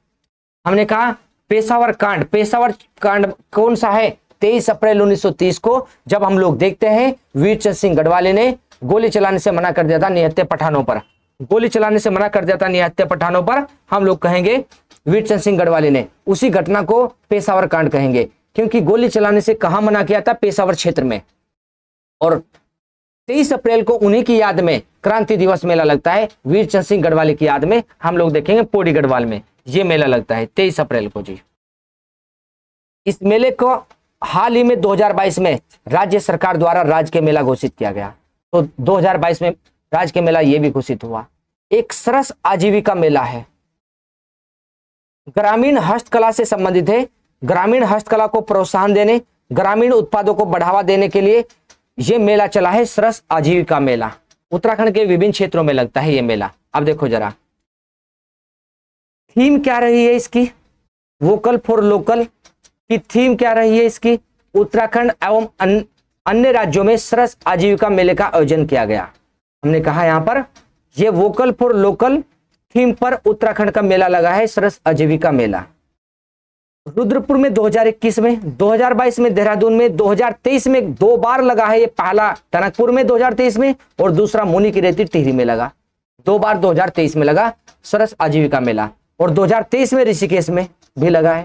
हमने कहा पेशावर कांड कौन सा है, 23 अप्रैल 1930 को, जब हम लोग देखते हैं वीरचंद सिंह गढ़वाली ने गोली चलाने से मना कर दिया था निहत्थे पठानों पर, गोली चलाने से मना कर दिया था निहत्थे पठानों पर, हम लोग कहेंगे वीरचंद सिंह गढ़वाली ने। उसी घटना को पेशावर कांड कहेंगे, क्योंकि गोली चलाने से कहां मना किया था, पेशावर क्षेत्र में। और 23 अप्रैल को उन्हीं की याद में क्रांति दिवस मेला लगता है, वीरचंद सिंह गढ़वाली की याद में, हम लोग देखेंगे पौड़ी गढ़वाल में ये मेला लगता है 23 अप्रैल को जी। इस मेले को हाल ही में 2022 में राज्य सरकार द्वारा राज्य के मेला घोषित किया गया। तो 2022 में राज्य के मेला ये भी घोषित हुआ। एक सरस आजीविका मेला है, ग्रामीण हस्तकला से संबंधित है। ग्रामीण हस्तकला को प्रोत्साहन देने, ग्रामीण उत्पादों को बढ़ावा देने के लिए ये मेला चला है, सरस आजीविका मेला। उत्तराखंड के विभिन्न क्षेत्रों में लगता है ये मेला। अब देखो जरा, थीम क्या रही है इसकी, वोकल फॉर लोकल की थीम क्या रही है इसकी। उत्तराखंड एवं अन्य राज्यों में सरस आजीविका मेले का आयोजन किया गया। हमने कहा यहाँ पर ये वोकल फॉर लोकल थीम पर उत्तराखंड का मेला लगा है, सरस आजीविका मेला। रुद्रपुर में 2021 में, 2022 में देहरादून में, 2023 में 2 बार लगा है ये। पहला टनकपुर में 2023 में और दूसरा मुनि की रेती टिहरी में लगा। 2 बार 2023 में लगा सरस आजीविका मेला, और 2023 में ऋषिकेश में भी लगा है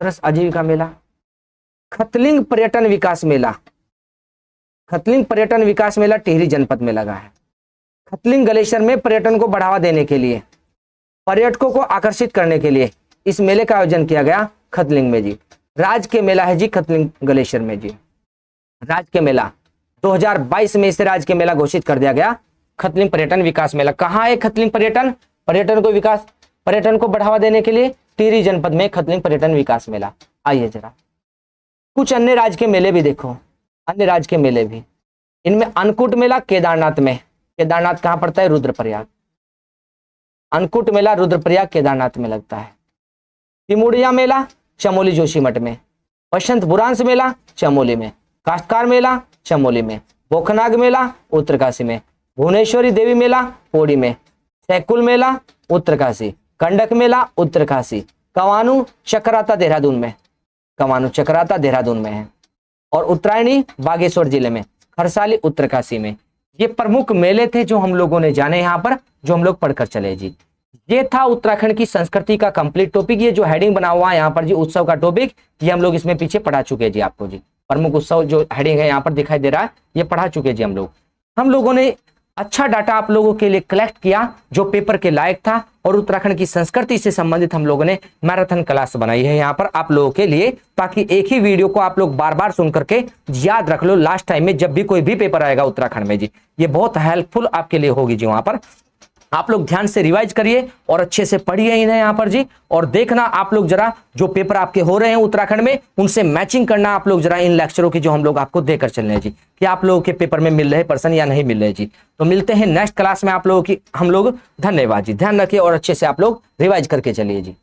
सरस आजीविका मेला। खतलिंग पर्यटन विकास मेला, खतलिंग पर्यटन विकास मेला टिहरी जनपद में लगा है। खतलिंग ग्लेशियर में पर्यटन को बढ़ावा देने के लिए, पर्यटकों को आकर्षित करने के लिए इस मेले का आयोजन किया गया खतलिंग में जी। राज्य के मेला है जी खतलिंग ग्लेशियर में जी। राज्य के मेला 2022 में इसे राज्य के मेला घोषित कर दिया गया, खतलिंग पर्यटन विकास मेला। कहाँ है खतलिंग पर्यटन, पर्यटन को विकास, पर्यटन को बढ़ावा देने के लिए टिहरी जनपद में खतलिंग पर्यटन विकास मेला। आइए जरा कुछ अन्य राज्य के मेले भी देखो, अन्य राज्य के मेले भी। इनमें अन्नकूट मेला केदारनाथ में, केदारनाथ कहाँ पड़ता है, रुद्रप्रयाग। अन्नकूट मेला रुद्रप्रयाग केदारनाथ में लगता है। तिमुड़िया मेला चमोली जोशीमठ में। बसंत बुरांस मेला चमोली में। काश्तकार मेला चमोली में। बोखनाग मेला उत्तरकाशी में। भुवनेश्वरी देवी मेला पौड़ी में। सैकुल मेला उत्तरकाशी। कंडक मेला उत्तरकाशी। कवानू चक्राता देहरादून में, कवानू चक्राता देहरादून में है। और उत्तरायणी बागेश्वर जिले में। खरसाली उत्तरकाशी में। ये प्रमुख मेले थे जो हम लोगों ने जाने यहाँ पर, जो हम लोग पढ़कर चले जी। ये था उत्तराखंड की संस्कृति का कंप्लीट टॉपिक। ये जो हेडिंग बना हुआ है यहाँ पर जी उत्सव का टॉपिक, ये हम लोग इसमें पीछे पढ़ा चुके हैं जी आपको जी। प्रमुख उत्सव जो हेडिंग है यहाँ पर दिखाई दे रहा है, ये पढ़ा चुके हैं जी हम लोगों ने अच्छा डाटा आप लोगों के लिए कलेक्ट किया जो पेपर के लायक था, और उत्तराखंड की संस्कृति से संबंधित हम लोगों ने मैराथन क्लास बनाई है यहाँ पर आप लोगों के लिए, ताकि एक ही वीडियो को आप लोग बार बार सुन करके याद रख लो लास्ट टाइम में जब भी कोई भी पेपर आएगा उत्तराखंड में जी। ये बहुत हेल्पफुल आपके लिए होगी जी। वहां पर आप लोग ध्यान से रिवाइज करिए और अच्छे से पढ़िए इन्हें यहाँ पर जी, और देखना आप लोग जरा जो पेपर आपके हो रहे हैं उत्तराखंड में उनसे मैचिंग करना आप लोग जरा इन लेक्चरों की जो हम लोग आपको देकर चल रहे हैं जी, कि आप लोगों के पेपर में मिल रहे पर्सन या नहीं मिल रहे जी। तो मिलते हैं नेक्स्ट क्लास में आप लोगों की हम लोग। धन्यवाद जी, ध्यान रखिए और अच्छे से आप लोग रिवाइज करके चलिए जी।